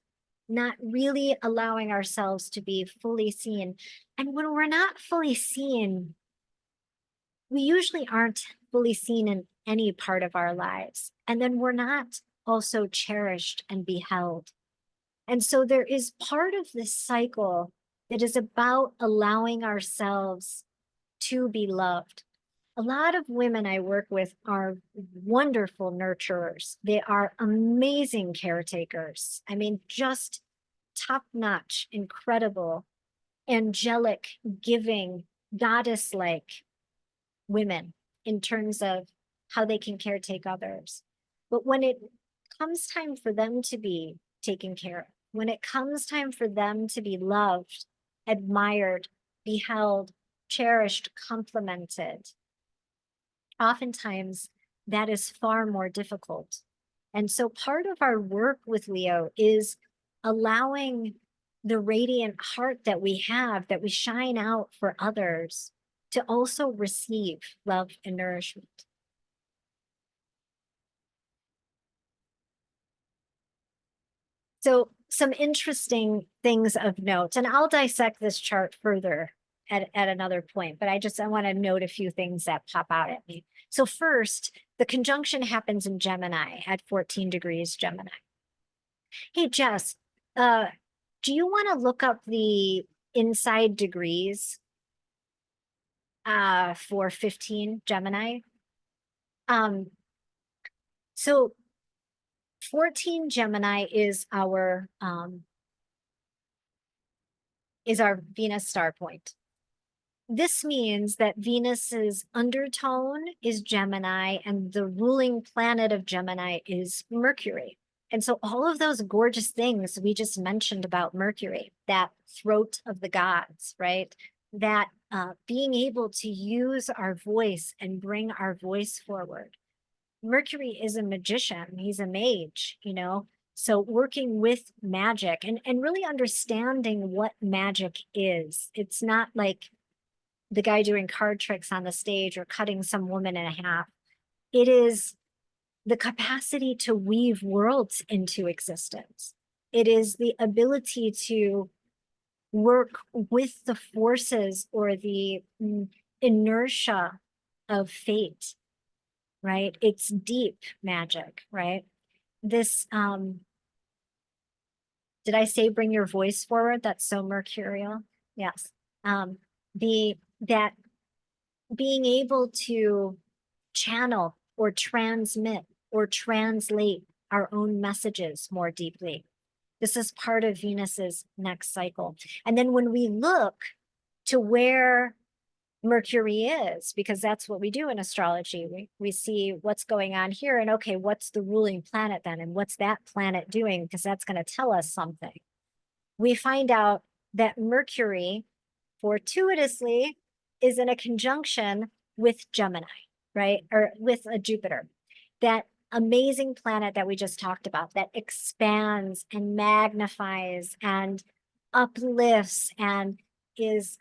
not really allowing ourselves to be fully seen. And when we're not fully seen, we usually aren't fully seen in any part of our lives. And then we're not also cherished and beheld. And so there is part of this cycle that is about allowing ourselves to be loved. A lot of women I work with are wonderful nurturers. They are amazing caretakers. I mean, just top-notch, incredible, angelic, giving, goddess-like women in terms of how they can caretake others. But when it comes time for them to be taken care of, when it comes time for them to be loved, admired, beheld, cherished, complimented, oftentimes that is far more difficult. And so part of our work with Leo is allowing the radiant heart that we have, that we shine out for others, to also receive love and nourishment. So some interesting things of note, and I'll dissect this chart further at another point, but I want to note a few things that pop out at me. So first, the conjunction happens in Gemini at 14 degrees Gemini. Hey, Jess, do you want to look up the inside degrees for 15 Gemini? So 14 Gemini is our Venus star point. This means that Venus's undertone is Gemini and the ruling planet of Gemini is Mercury. And so all of those gorgeous things we just mentioned about Mercury, that throat of the gods, right? That being able to use our voice and bring our voice forward. Mercury is a magician, he's a mage, So working with magic and really understanding what magic is. It's not like the guy doing card tricks on the stage or cutting some woman in half. It is the capacity to weave worlds into existence. It is the ability to work with the forces or the inertia of fate, right? It's deep magic, right? This, did I say bring your voice forward? That's so mercurial. Yes. That being able to channel or transmit or translate our own messages more deeply. This is part of Venus's next cycle. And then when we look to where Mercury is, because that's what we do in astrology. We see what's going on here and okay, what's the ruling planet then? And what's that planet doing? Because that's going to tell us something. We find out that Mercury, fortuitously, is in a conjunction with Gemini, right? Or with a Jupiter. That amazing planet that we just talked about that expands and magnifies and uplifts and is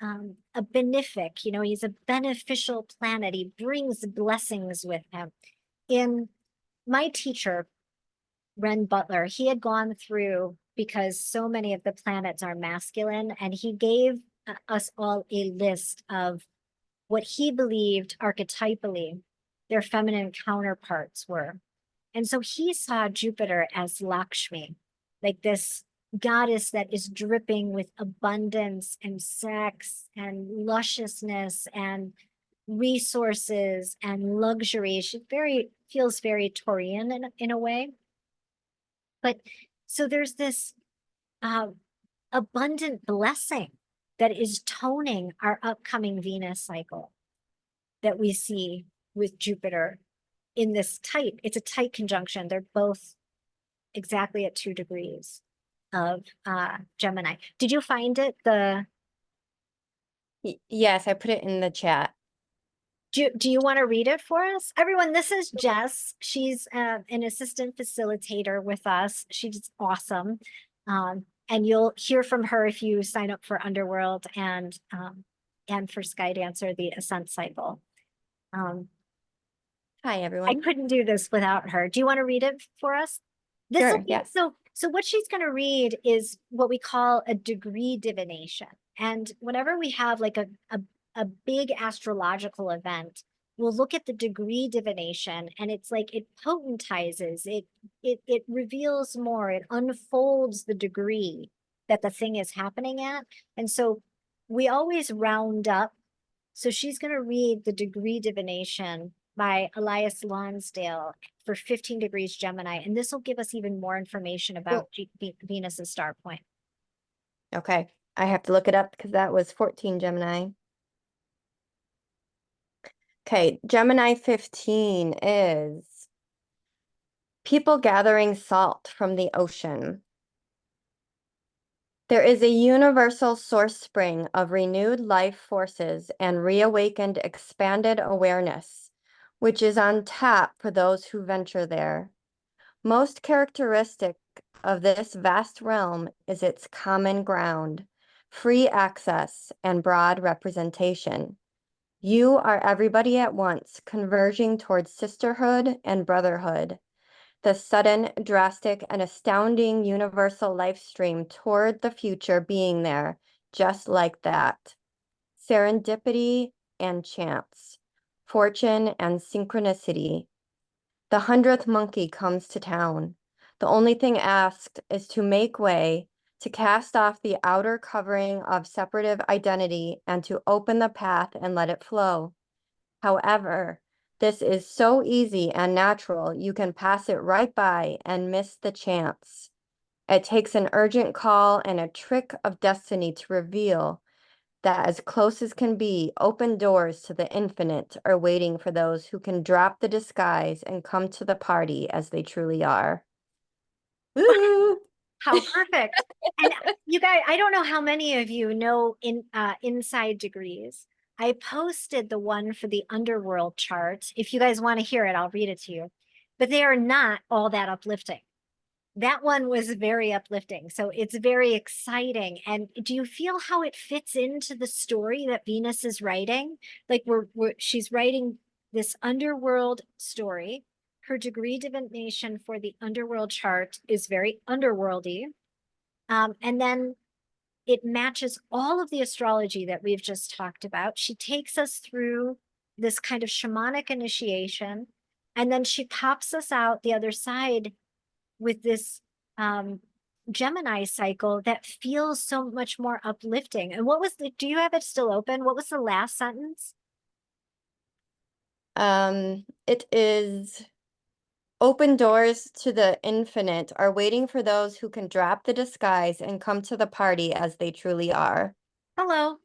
a benefic, he's a beneficial planet. He brings blessings with him. In my teacher, Ren Butler, he had gone through because so many of the planets are masculine, and he gave us all a list of what he believed archetypally their feminine counterparts were. And so he saw Jupiter as Lakshmi, like this goddess that is dripping with abundance and sex and lusciousness and resources and luxury. She feels very Taurian in a way. But so there's this uh, abundant blessing that is toning our upcoming Venus cycle that we see with Jupiter in this it's a tight conjunction. They're both exactly at 2 degrees of Gemini. Did you find it? Yes, I put it in the chat. Do you want to read it for us? Everyone, this is Jess. She's an assistant facilitator with us. She's awesome. And you'll hear from her if you sign up for Underworld and for Skydancer, the Ascent Cycle. Hi, I everyone. couldn't do this without her. Do you want to read it for us? Sure, yes. So what she's going to read is what we call a degree divination. And whenever we have like a big astrological event, we'll look at the degree divination, and it's like it potentizes, it reveals more, it unfolds the degree that the thing is happening at. And so we always round up. So she's going to read the degree divination by Elias Lonsdale for 15 degrees Gemini. And this will give us even more information about Venus's star point. Okay, I have to look it up because that was 14 Gemini. Okay, Gemini 15 is people gathering salt from the ocean. There is a universal source spring of renewed life forces and reawakened expanded awareness, which is on tap for those who venture there. Most characteristic of this vast realm is its common ground, free access, and broad representation. You are everybody at once, converging towards sisterhood and brotherhood. The sudden, drastic, and astounding universal life stream toward the future being there, just like that. Serendipity and chance, fortune and synchronicity. The 100th monkey comes to town. The only thing asked is to make way, to cast off the outer covering of separative identity, and to open the path and let it flow. However, this is so easy and natural, you can pass it right by and miss the chance. It takes an urgent call and a trick of destiny to reveal that as close as can be, open doors to the infinite are waiting for those who can drop the disguise and come to the party as they truly are. Woo! How perfect. And you guys, I don't know how many of you know inside degrees. I posted the one for the Underworld chart. If you guys want to hear it, I'll read it to you. But they are not all that uplifting. That one was very uplifting. So it's very exciting. And do you feel how it fits into the story that Venus is writing? Like she's writing this underworld story. Her degree divination for the underworld chart is very underworldy. And then it matches all of the astrology that we've just talked about. She takes us through this kind of shamanic initiation, and then she pops us out the other side with this Gemini cycle that feels so much more uplifting. And do you have it still open? What was the last sentence? It is open doors to the infinite are waiting for those who can drop the disguise and come to the party as they truly are. Hello.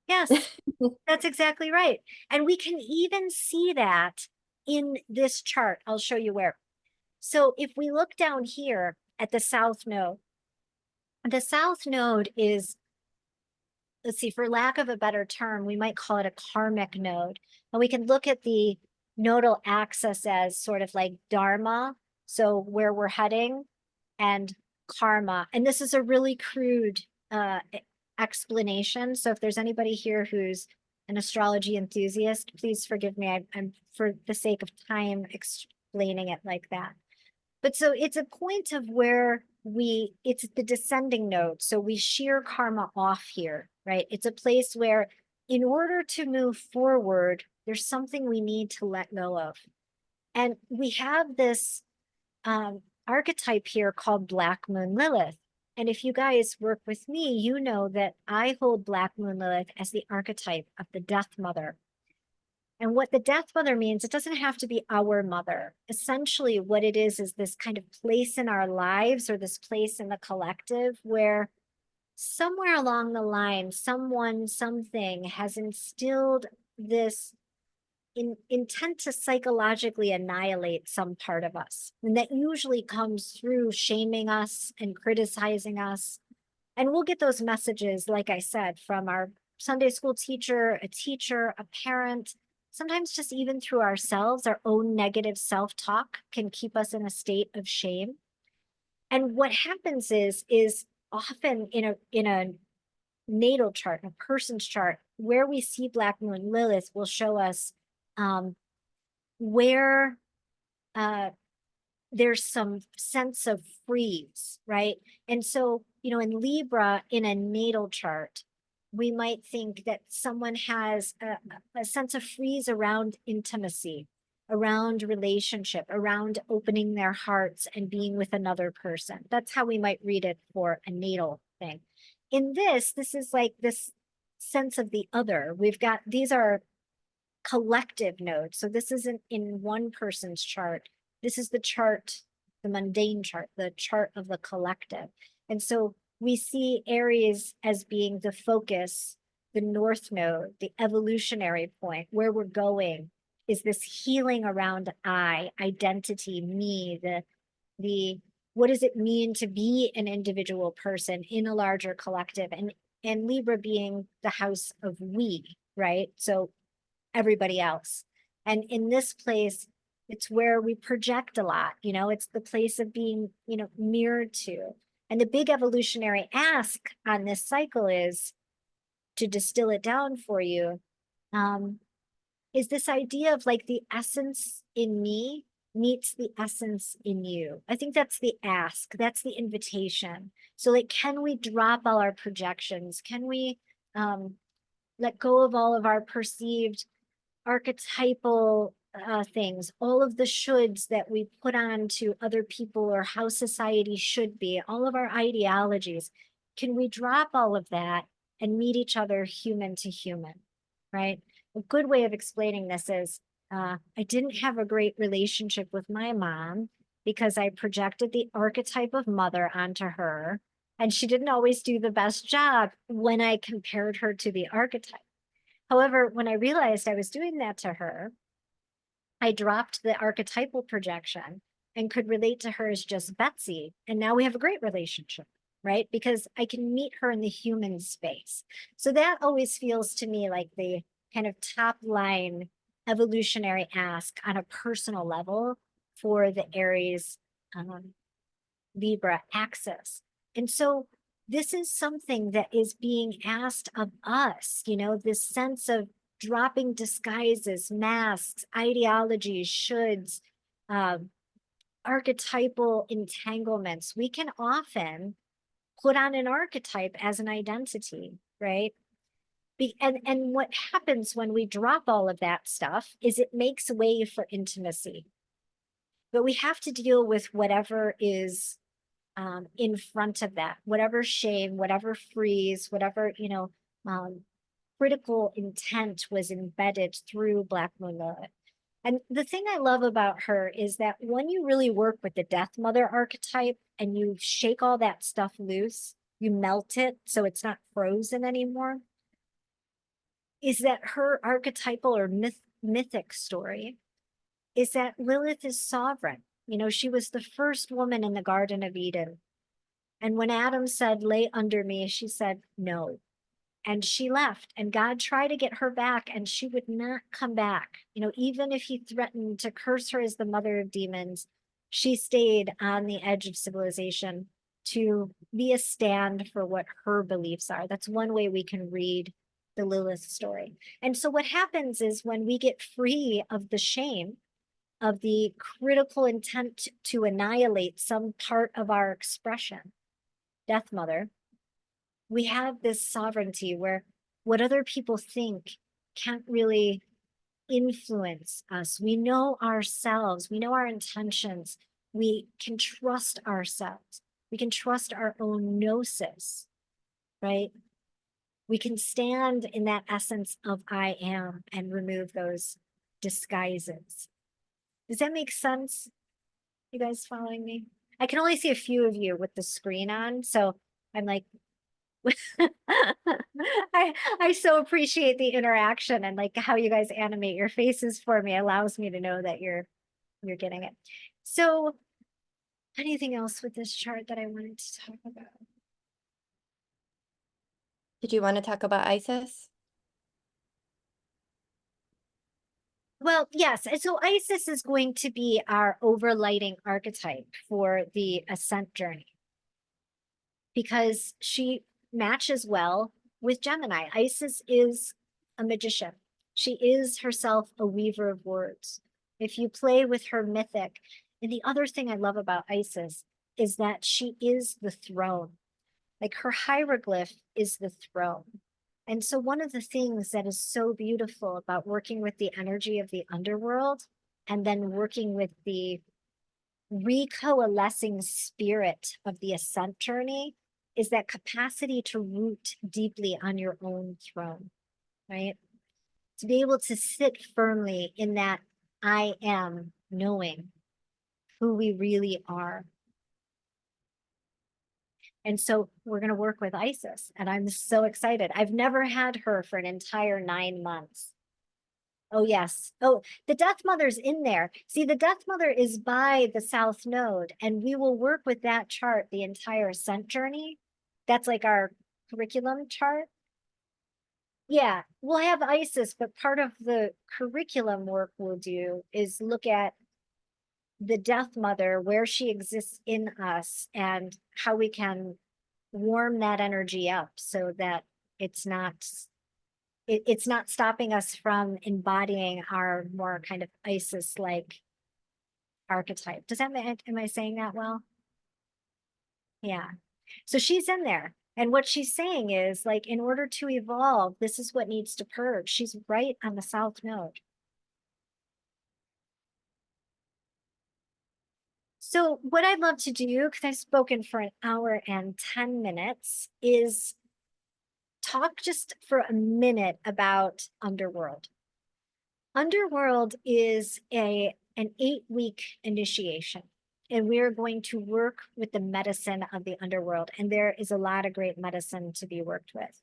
Yes, that's exactly right. And we can even see that in this chart. I'll show you where. So if we look down here at the south node is, let's see, for lack of a better term, we might call it a karmic node. And we can look at the nodal axis as sort of like dharma, so where we're heading, and karma. And this is a really crude explanation. So if there's anybody here who's an astrology enthusiast, please forgive me. I'm for the sake of time explaining it like that. But so it's a point of where it's the descending node. So we shear karma off here, right? It's a place where in order to move forward, there's something we need to let go of. And we have this archetype here called Black Moon Lilith. And if you guys work with me, you know that I hold Black Moon Lilith as the archetype of the Death Mother. And what the Death Mother means, it doesn't have to be our mother. Essentially, what it is this kind of place in our lives or this place in the collective where somewhere along the line, someone, something has instilled this intent to psychologically annihilate some part of us. And that usually comes through shaming us and criticizing us. And we'll get those messages, like I said, from our Sunday school teacher, a parent, sometimes just even through ourselves. Our own negative self-talk can keep us in a state of shame. And what happens is often in a natal chart, a person's chart, where we see Black Moon Lilith will show us where there's some sense of freeze, right? And so, in Libra, in a natal chart, we might think that someone has a sense of freeze around intimacy, around relationship, around opening their hearts and being with another person. That's how we might read it for a natal thing. In this is like this sense of the other. These are collective nodes. So this isn't in one person's chart. This is the chart, the mundane chart, the chart of the collective. And so we see Aries as being the focus, the north node, the evolutionary point, where we're going is this healing around identity, me, the what does it mean to be an individual person in a larger collective, and Libra being the house of we, right? So everybody else. And in this place, it's where we project a lot, it's the place of being, mirrored to. And the big evolutionary ask on this cycle is, to distill it down for you, is this idea of like the essence in me meets the essence in you. I think that's the ask, that's the invitation. So like, can we drop all our projections? Can we let go of all of our perceived archetypal things, all of the shoulds that we put on to other people or how society should be, all of our ideologies? Can we drop all of that and meet each other human to human, right? A good way of explaining this is I didn't have a great relationship with my mom because I projected the archetype of mother onto her, and she didn't always do the best job when I compared her to the archetype. However, when I realized I was doing that to her, I dropped the archetypal projection and could relate to her as just Betsy. And now we have a great relationship, right? Because I can meet her in the human space. So that always feels to me like the kind of top line evolutionary ask on a personal level for the Aries Libra axis. And so this is something that is being asked of us, this sense of dropping disguises, masks, ideologies, shoulds, archetypal entanglements. We can often put on an archetype as an identity, right? And what happens when we drop all of that stuff is it makes way for intimacy. But we have to deal with whatever is in front of that, whatever shame, whatever freeze, whatever, critical intent was embedded through Black Moon Lilith. And the thing I love about her is that when you really work with the Death Mother archetype and you shake all that stuff loose, you melt it so it's not frozen anymore, is that her archetypal or mythic story is that Lilith is sovereign. You know, she was the first woman in the Garden of Eden. And when Adam said, lay under me, she said, no. And she left, and God tried to get her back, and she would not come back. You know, even if he threatened to curse her as the mother of demons, she stayed on the edge of civilization to be a stand for what her beliefs are. That's one way we can read the Lilith story. And so what happens is when we get free of the shame of the critical intent to annihilate some part of our expression, Death Mother, we have this sovereignty where what other people think can't really influence us. We know ourselves, we know our intentions, we can trust ourselves, we can trust our own gnosis, right? We can stand in that essence of I am and remove those disguises. Does that make sense? You guys following me? I can only see a few of you with the screen on, so I'm like, I so appreciate the interaction and like how you guys animate your faces for me allows me to know that you're getting it. So anything else with this chart that I wanted to talk about? Did you want to talk about Isis? Well, yes. And so Isis is going to be our overlighting archetype for the ascent journey because she matches well with Gemini. Isis is a magician. She is herself a weaver of words. If you play with her mythic, and the other thing I love about Isis is that she is the throne. Like her hieroglyph is the throne. And so one of the things that is so beautiful about working with the energy of the underworld and then working with the recoalescing spirit of the ascent journey is that capacity to root deeply on your own throne, right? To be able to sit firmly in that I am knowing who we really are. And so we're going to work with Isis, and I'm so excited. I've never had her for an entire 9 months. Oh, yes. Oh, the Death Mother's in there. See, the Death Mother is by the South Node, and we will work with that chart the entire ascent journey. That's like our curriculum chart. Yeah, we'll have Isis, but part of the curriculum work we'll do is look at the Death Mother, where she exists in us, and how we can warm that energy up so that it's not it's not stopping us from embodying our more kind of Isis like archetype. Does that make, am I saying that well? Yeah. So she's in there. And what she's saying is like, in order to evolve, this is what needs to purge. She's right on the South Node. So what I'd love to do, because I've spoken for an hour and 10 minutes, is talk just for a minute about Underworld. Underworld is an 8-week initiation, and we are going to work with the medicine of the underworld. And there is a lot of great medicine to be worked with.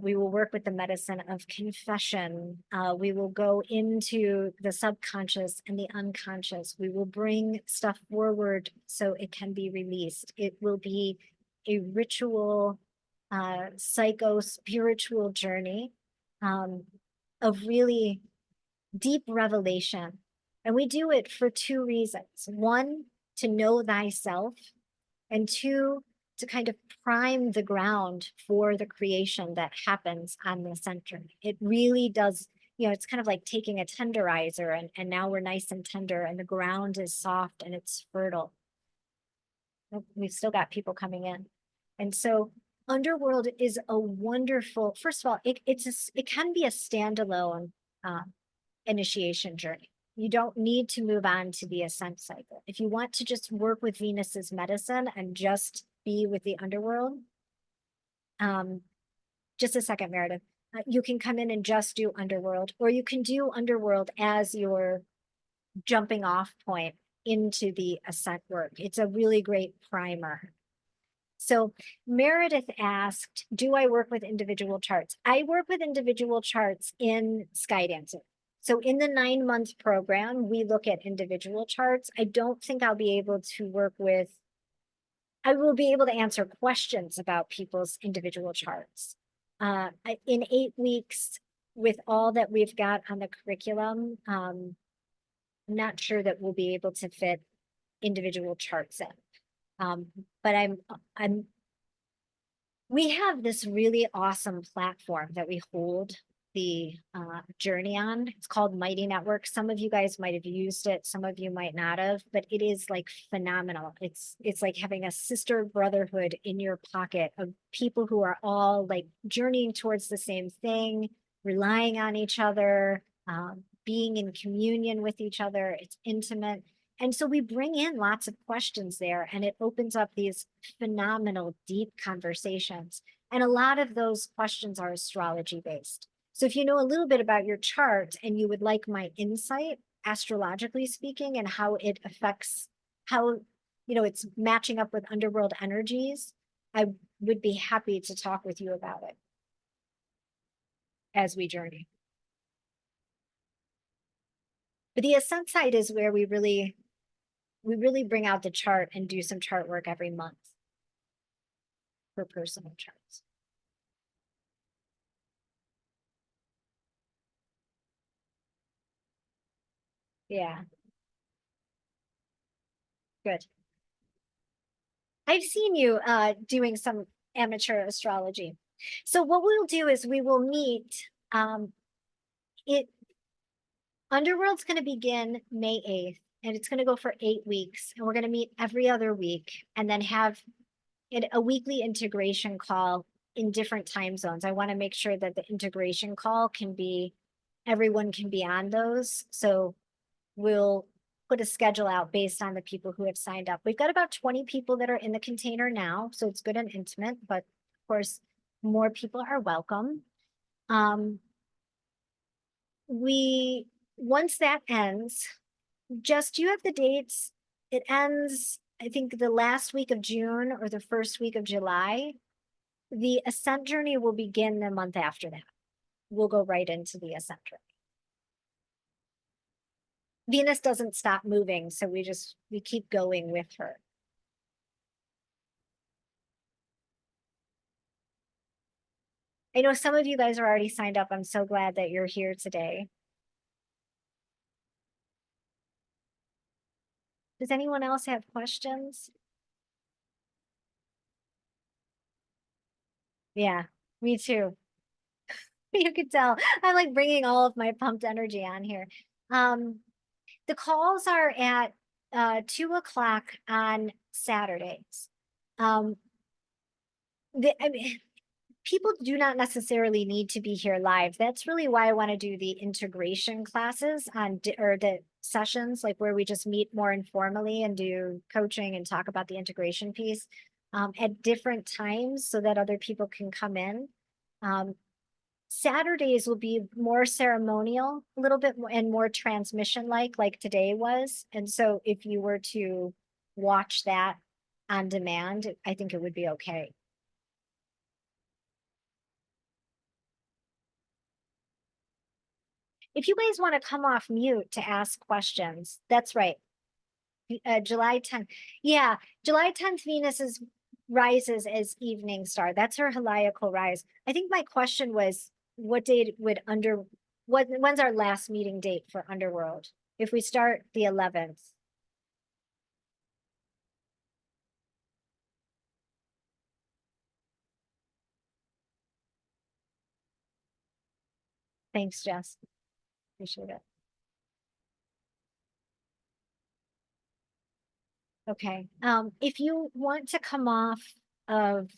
We will work with the medicine of confession. We will go into the subconscious and the unconscious. We will bring stuff forward so it can be released. It will be a ritual, psycho-spiritual journey of really deep revelation. And we do it for 2 reasons. One, to know thyself, and 2, to kind of prime the ground for the creation that happens on the center. It really does, you know, it's kind of like taking a tenderizer and now we're nice and tender and the ground is soft and it's fertile. We've still got people coming in. And so Underworld is a wonderful, first of all, it can be a standalone initiation journey. You don't need to move on to the ascent cycle. If you want to just work with Venus's medicine and just be with the underworld, just a second, Meredith, you can come in and just do underworld, or you can do underworld as your jumping off point into the ascent work. It's a really great primer. So Meredith asked, do I work with individual charts? I work with individual charts in Skydancer. So in the 9-month program, we look at individual charts. I don't think I'll be able to work with, I will be able to answer questions about people's individual charts. In 8 weeks, with all that we've got on the curriculum, I'm not sure that we'll be able to fit individual charts in. But we have this really awesome platform that we hold the journey on. It's called Mighty Network. Some of you guys might have used it, some of you might not have, but it is like phenomenal. It's like having a sister brotherhood in your pocket of people who are all like journeying towards the same thing, relying on each other, being in communion with each other. It's intimate. And so we bring in lots of questions there, and it opens up these phenomenal, deep conversations. And a lot of those questions are astrology based. So if you know a little bit about your chart and you would like my insight, astrologically speaking, and how it affects how, it's matching up with underworld energies, I would be happy to talk with you about it as we journey. But the ascent side is where we really bring out the chart and do some chart work every month for personal charts. Yeah, good. I've seen you doing some amateur astrology. So what we'll do is we will meet. It Underworld's going to begin May 8th, and it's going to go for 8 weeks, and we're going to meet every other week, and then have a weekly integration call in different time zones. I want to make sure that the integration call everyone can be on those. So we'll put a schedule out based on the people who have signed up. We've got about 20 people that are in the container now, so it's good and intimate, but of course, more people are welcome. Once that ends, do you have the dates? It ends, I think, the last week of June or the first week of July. The ascent journey will begin the month after that. We'll go right into the ascent journey. Venus doesn't stop moving, so we keep going with her. I know some of you guys are already signed up. I'm so glad that you're here today. Does anyone else have questions? Yeah, me too. You could tell. I'm like bringing all of my pumped energy on here. The calls are at 2 o'clock on Saturdays. I mean, people do not necessarily need to be here live. That's really why I want to do the integration classes or the sessions, like where we just meet more informally and do coaching and talk about the integration piece at different times so that other people can come in. Saturdays will be more ceremonial, a little bit more, and more transmission like today was. And so if you were to watch that on demand, I think it would be okay. If you guys want to come off mute to ask questions, that's right. July 10th. Yeah, July 10th, Venus rises as evening star. That's her heliacal rise. I think my question was, when's our last meeting date for Underworld? If we start the 11th. Thanks, Jess. Appreciate it. Okay. If you want to come off of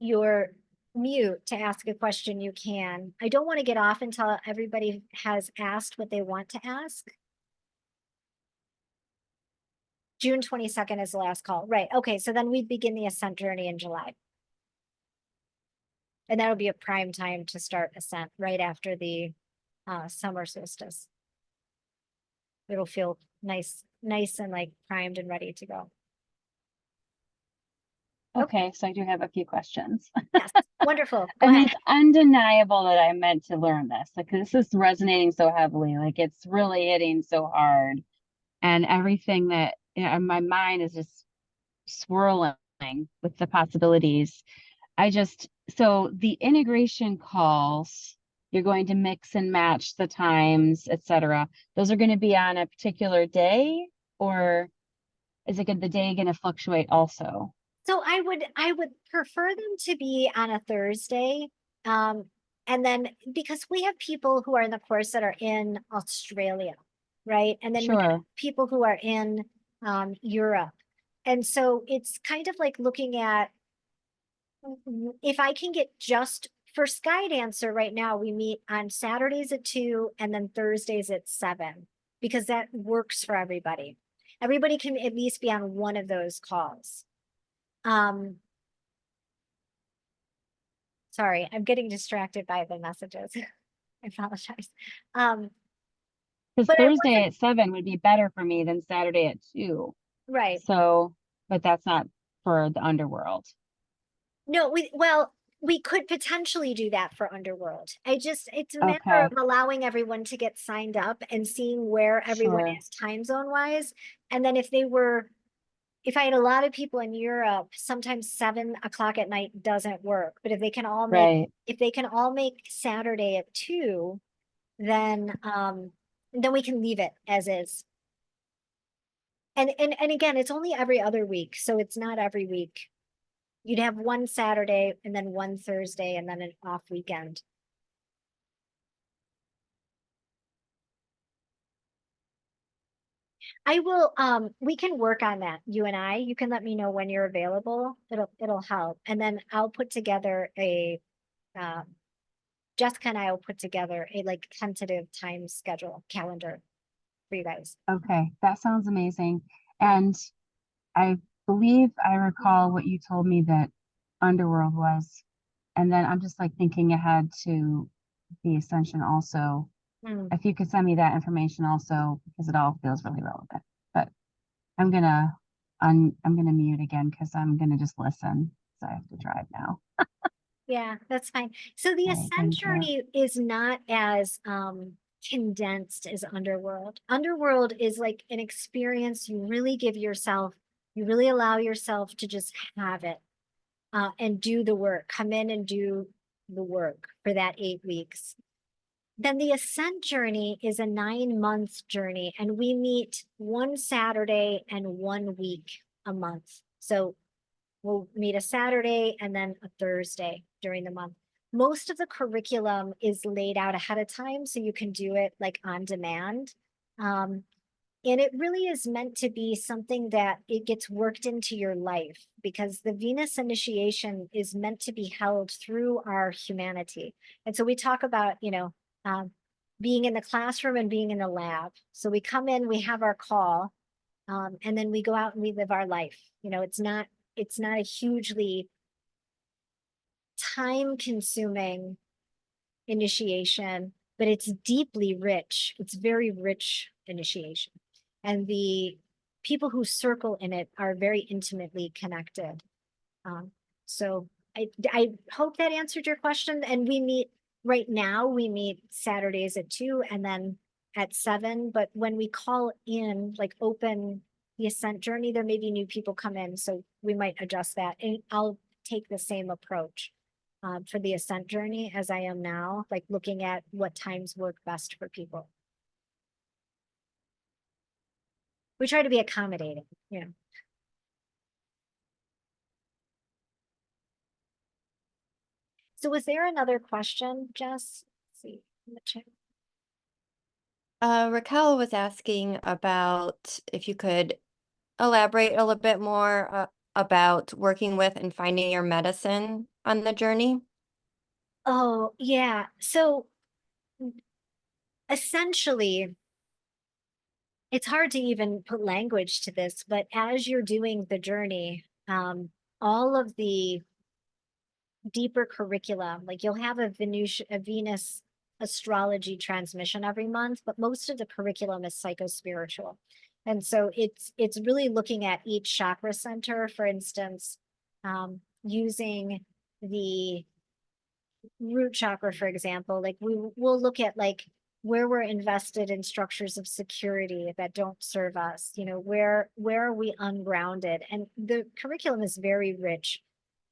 your mute to ask a question, you can. I don't want to get off until everybody has asked what they want to ask. June 22nd is the last call. Right. Okay. So then we'd begin the ascent journey in July. And that'll be a prime time to start ascent right after the summer solstice. It'll feel nice and like primed and ready to go. Okay, so I do have a few questions. Yes, wonderful. Go I mean, ahead. it's undeniable that I meant to learn this. Like, this is resonating so heavily. Like, it's really hitting so hard. And everything that, my mind is just swirling with the possibilities. So the integration calls, you're going to mix and match the times, etc. Those are going to be on a particular day, or is the day going to fluctuate also? So I would prefer them to be on a Thursday. And then because we have people who are in the course that are in Australia, right? And then we have Sure. people who are in Europe. And so it's kind of like looking at if I can get just for Sky Dancer right now, we meet on Saturdays at 2 and then Thursdays at 7 because that works for everybody. Everybody can at least be on one of those calls. Sorry, I'm getting distracted by the messages. I apologize. Because But I Thursday wasn't at 7 would be better for me than Saturday at 2. right. So, but that's not for the Underworld. No, we could potentially do that for Underworld. It's a matter Okay, of allowing everyone to get signed up and seeing where everyone sure. is time zone wise. And then if I had a lot of people in Europe, sometimes 7 o'clock at night doesn't work. But Right. if they can all make Saturday at 2, then we can leave it as is. And again, it's only every other week, so it's not every week. You'd have one Saturday and then one Thursday and then an off weekend. I will, we can work on that, you and I. You can let me know when you're available. It'll help. And then I'll put together um, Jessica and I will put together a like tentative time schedule calendar for you guys. Okay, that sounds amazing. And I believe I recall what you told me that Underworld was. And then I'm just like thinking ahead to the Ascension also. Hmm. If you could send me that information also, because it all feels really relevant. But I'm gonna mute again because I'm gonna just listen. So I have to drive now. Yeah, that's fine. So the All right, Ascent thank you. journey is not as condensed as Underworld. Underworld is like an experience you really allow yourself to just have it and do the work, come in and do the work for that 8 weeks. Then the Ascent journey is a 9 month journey, and we meet one Saturday and one week a month. So we'll meet a Saturday and then a Thursday during the month. Most of the curriculum is laid out ahead of time, so you can do it like on demand. And it really is meant to be something that it gets worked into your life because the Venus initiation is meant to be held through our humanity. And so we talk about, being in the classroom and being in the lab. So we come in, we have our call, and then we go out and we live our life. It's not a hugely time consuming initiation, but it's deeply rich. It's very rich initiation. And the people who circle in it are very intimately connected. So I hope that answered your question. And right now, we meet Saturdays at 2 and then at 7. But when we call in, like open the Ascent journey, there may be new people come in. So we might adjust that. And I'll take the same approach for the Ascent journey as I am now, like looking at what times work best for people. We try to be accommodating, So was there another question, Jess? Let's see in the chat. Raquel was asking about if you could elaborate a little bit more about working with and finding your medicine on the journey. Oh, yeah. So essentially, it's hard to even put language to this, but as you're doing the journey, all of the deeper curriculum, like you'll have a Venus astrology transmission every month, but most of the curriculum is psycho-spiritual. And so it's really looking at each chakra center, for instance, using the root chakra, for example, like we'll look at like where we're invested in structures of security that don't serve us, you know, where are we ungrounded? And the curriculum is very rich.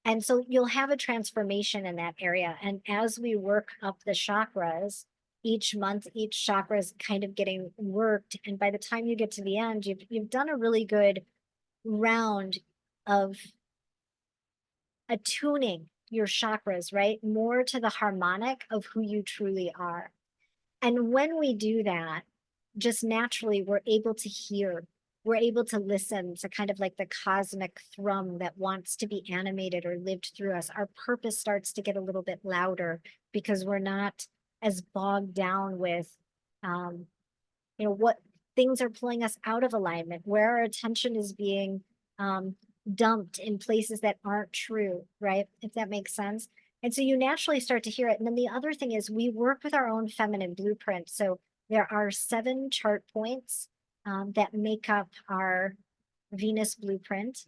And so you'll have a transformation in that area. And as we work up the chakras, each month, each chakra is kind of getting worked. And by the time you get to the end, you've done a really good round of attuning your chakras, right? More to the harmonic of who you truly are. And when we do that, just naturally, we're able to hear, we're able to listen to kind of like the cosmic thrum that wants to be animated or lived through us. Our purpose starts to get a little bit louder because we're not as bogged down with, what things are pulling us out of alignment, where our attention is being dumped in places that aren't true, right? If that makes sense. And so you naturally start to hear it. And then the other thing is we work with our own feminine blueprint. So there are 7 chart points that make up our Venus blueprint.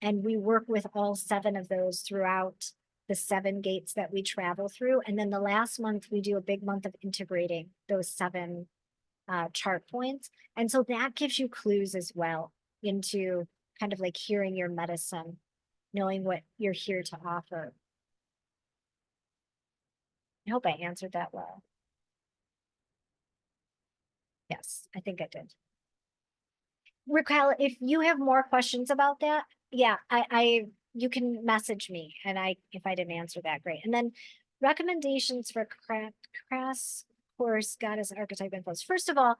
And we work with all 7 of those throughout the 7 gates that we travel through. And then the last month, we do a big month of integrating those 7 chart points. And so that gives you clues as well into kind of like hearing your medicine, knowing what you're here to offer. I hope I answered that well. Yes, I think I did. Raquel, if you have more questions about that, yeah, you can message me, and if I didn't answer that, great. And then recommendations for crass course goddess archetype infos. First of all,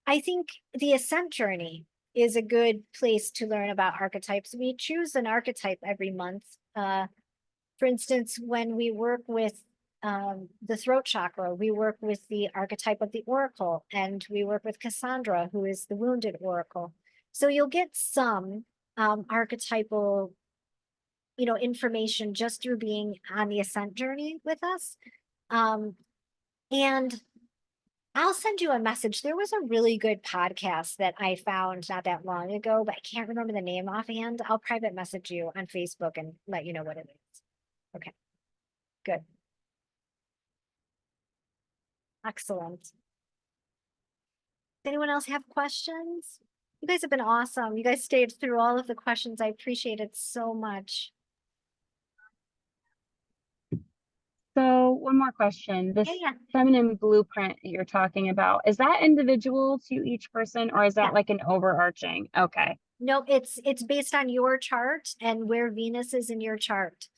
I think the Ascent Journey is a good place to learn about archetypes. We choose an archetype every month. For instance, when we work with the throat chakra, we work with the archetype of the oracle, and we work with Cassandra, who is the wounded oracle. So you'll get some archetypal, information just through being on the Ascent Journey with us. And I'll send you a message. There was a really good podcast that I found not that long ago, but I can't remember the name offhand. I'll private message you on Facebook and let you know what it is. Okay, good. Excellent. Does anyone else have questions? You guys have been awesome. You guys stayed through all of the questions. I appreciate it so much. So one more question. This Yeah, yeah. feminine blueprint you're talking about, is that individual to each person, or is that Yeah. like an overarching? Okay. No, it's based on your chart and where Venus is in your chart.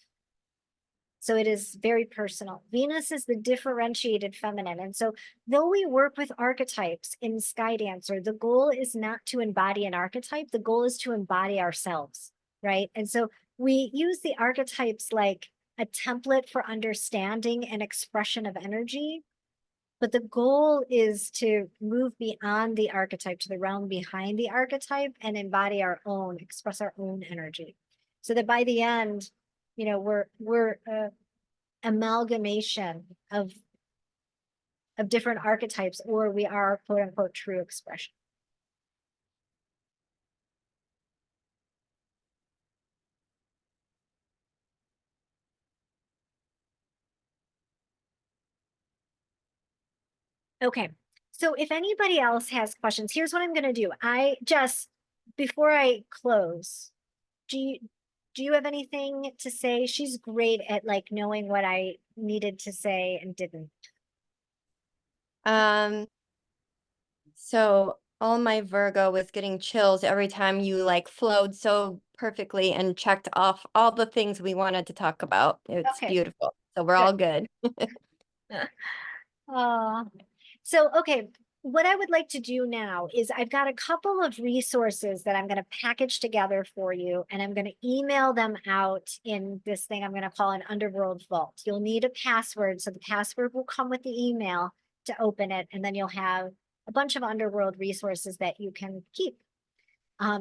So it is very personal. Venus is the differentiated feminine. And so though we work with archetypes in Sky Dancer, the goal is not to embody an archetype. The goal is to embody ourselves, right? And so we use the archetypes like a template for understanding and expression of energy. But the goal is to move beyond the archetype to the realm behind the archetype and embody our own, express our own energy. So that by the end, we're amalgamation of different archetypes, or we are quote unquote true expression. Okay, so if anybody else has questions, here's what I'm going to do. Before I close, do you have anything to say? She's great at like knowing what I needed to say and didn't. So all my Virgo was getting chills every time you like flowed so perfectly and checked off all the things we wanted to talk about. It's Okay. beautiful. So we're all good. Okay, what I would like to do now is I've got a couple of resources that I'm going to package together for you, and I'm going to email them out in this thing I'm going to call an Underworld Vault. You'll need a password, so the password will come with the email to open it, and then you'll have a bunch of Underworld resources that you can keep,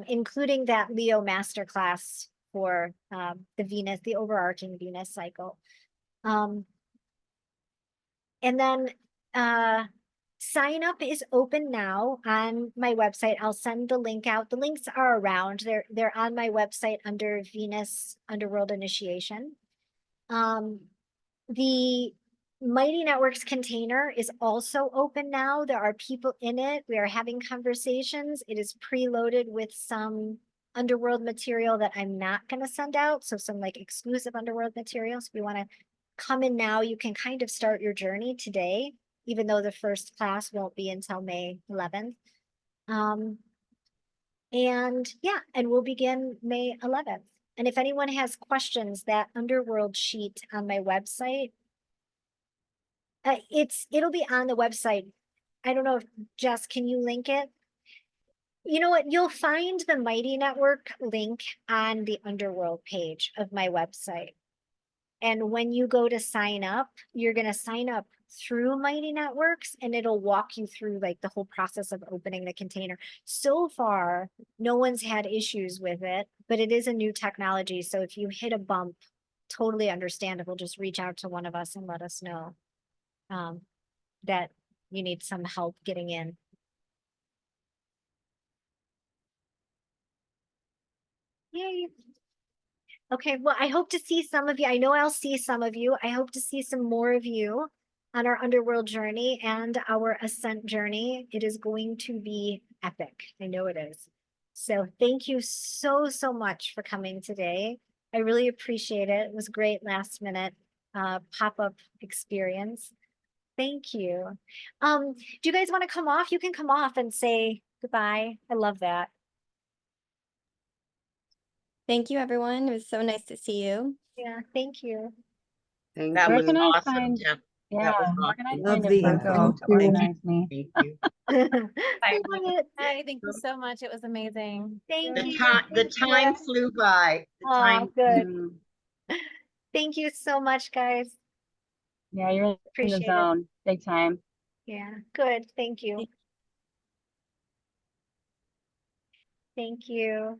including that Leo masterclass for the overarching Venus cycle. And then Sign up is open now on my website. I'll send the link out. The links are around. They're on my website under Venus Underworld Initiation. The Mighty Networks container is also open now. There are people in it. We are having conversations. It is preloaded with some Underworld material that I'm not going to send out. So some like exclusive Underworld materials. If you want to come in now, you can kind of start your journey today, even though the first class won't be until May 11th. And yeah, and we'll begin May 11th. And if anyone has questions, that Underworld sheet on my website, it'll be on the website. I don't know if Jess, can you link it? You know what? You'll find the Mighty Network link on the Underworld page of my website. And when you go to sign up, you're going to sign up through Mighty Networks and it'll walk you through like the whole process of opening the container. So far, no one's had issues with it, but it is a new technology. So if you hit a bump, totally understandable. Just reach out to one of us and let us know that you need some help getting in. Yay. Okay, well, I hope to see some of you. I know I'll see some of you. I hope to see some more of you on our Underworld journey and our ascent journey. It is going to be epic. I know it is. So thank you so, so much for coming today. I really appreciate it. It was great last minute pop-up experience. Thank you. Do you guys want to come off? You can come off and say goodbye. I love that. Thank you, everyone. It was so nice to see you. Yeah, thank you. Thank That you. Where was can I awesome, find? Jeff. Yeah, That was where can I awesome. find Love a the Virgo info. to organize me? Thank you. Thank Hi, thank you so much. It was amazing. The you. the Thank you. time flew by. The Aw, time good. Mm, Thank you so much, guys. yeah, you're in the Appreciate it. zone, big time. Yeah, good. Thank you. Thank you.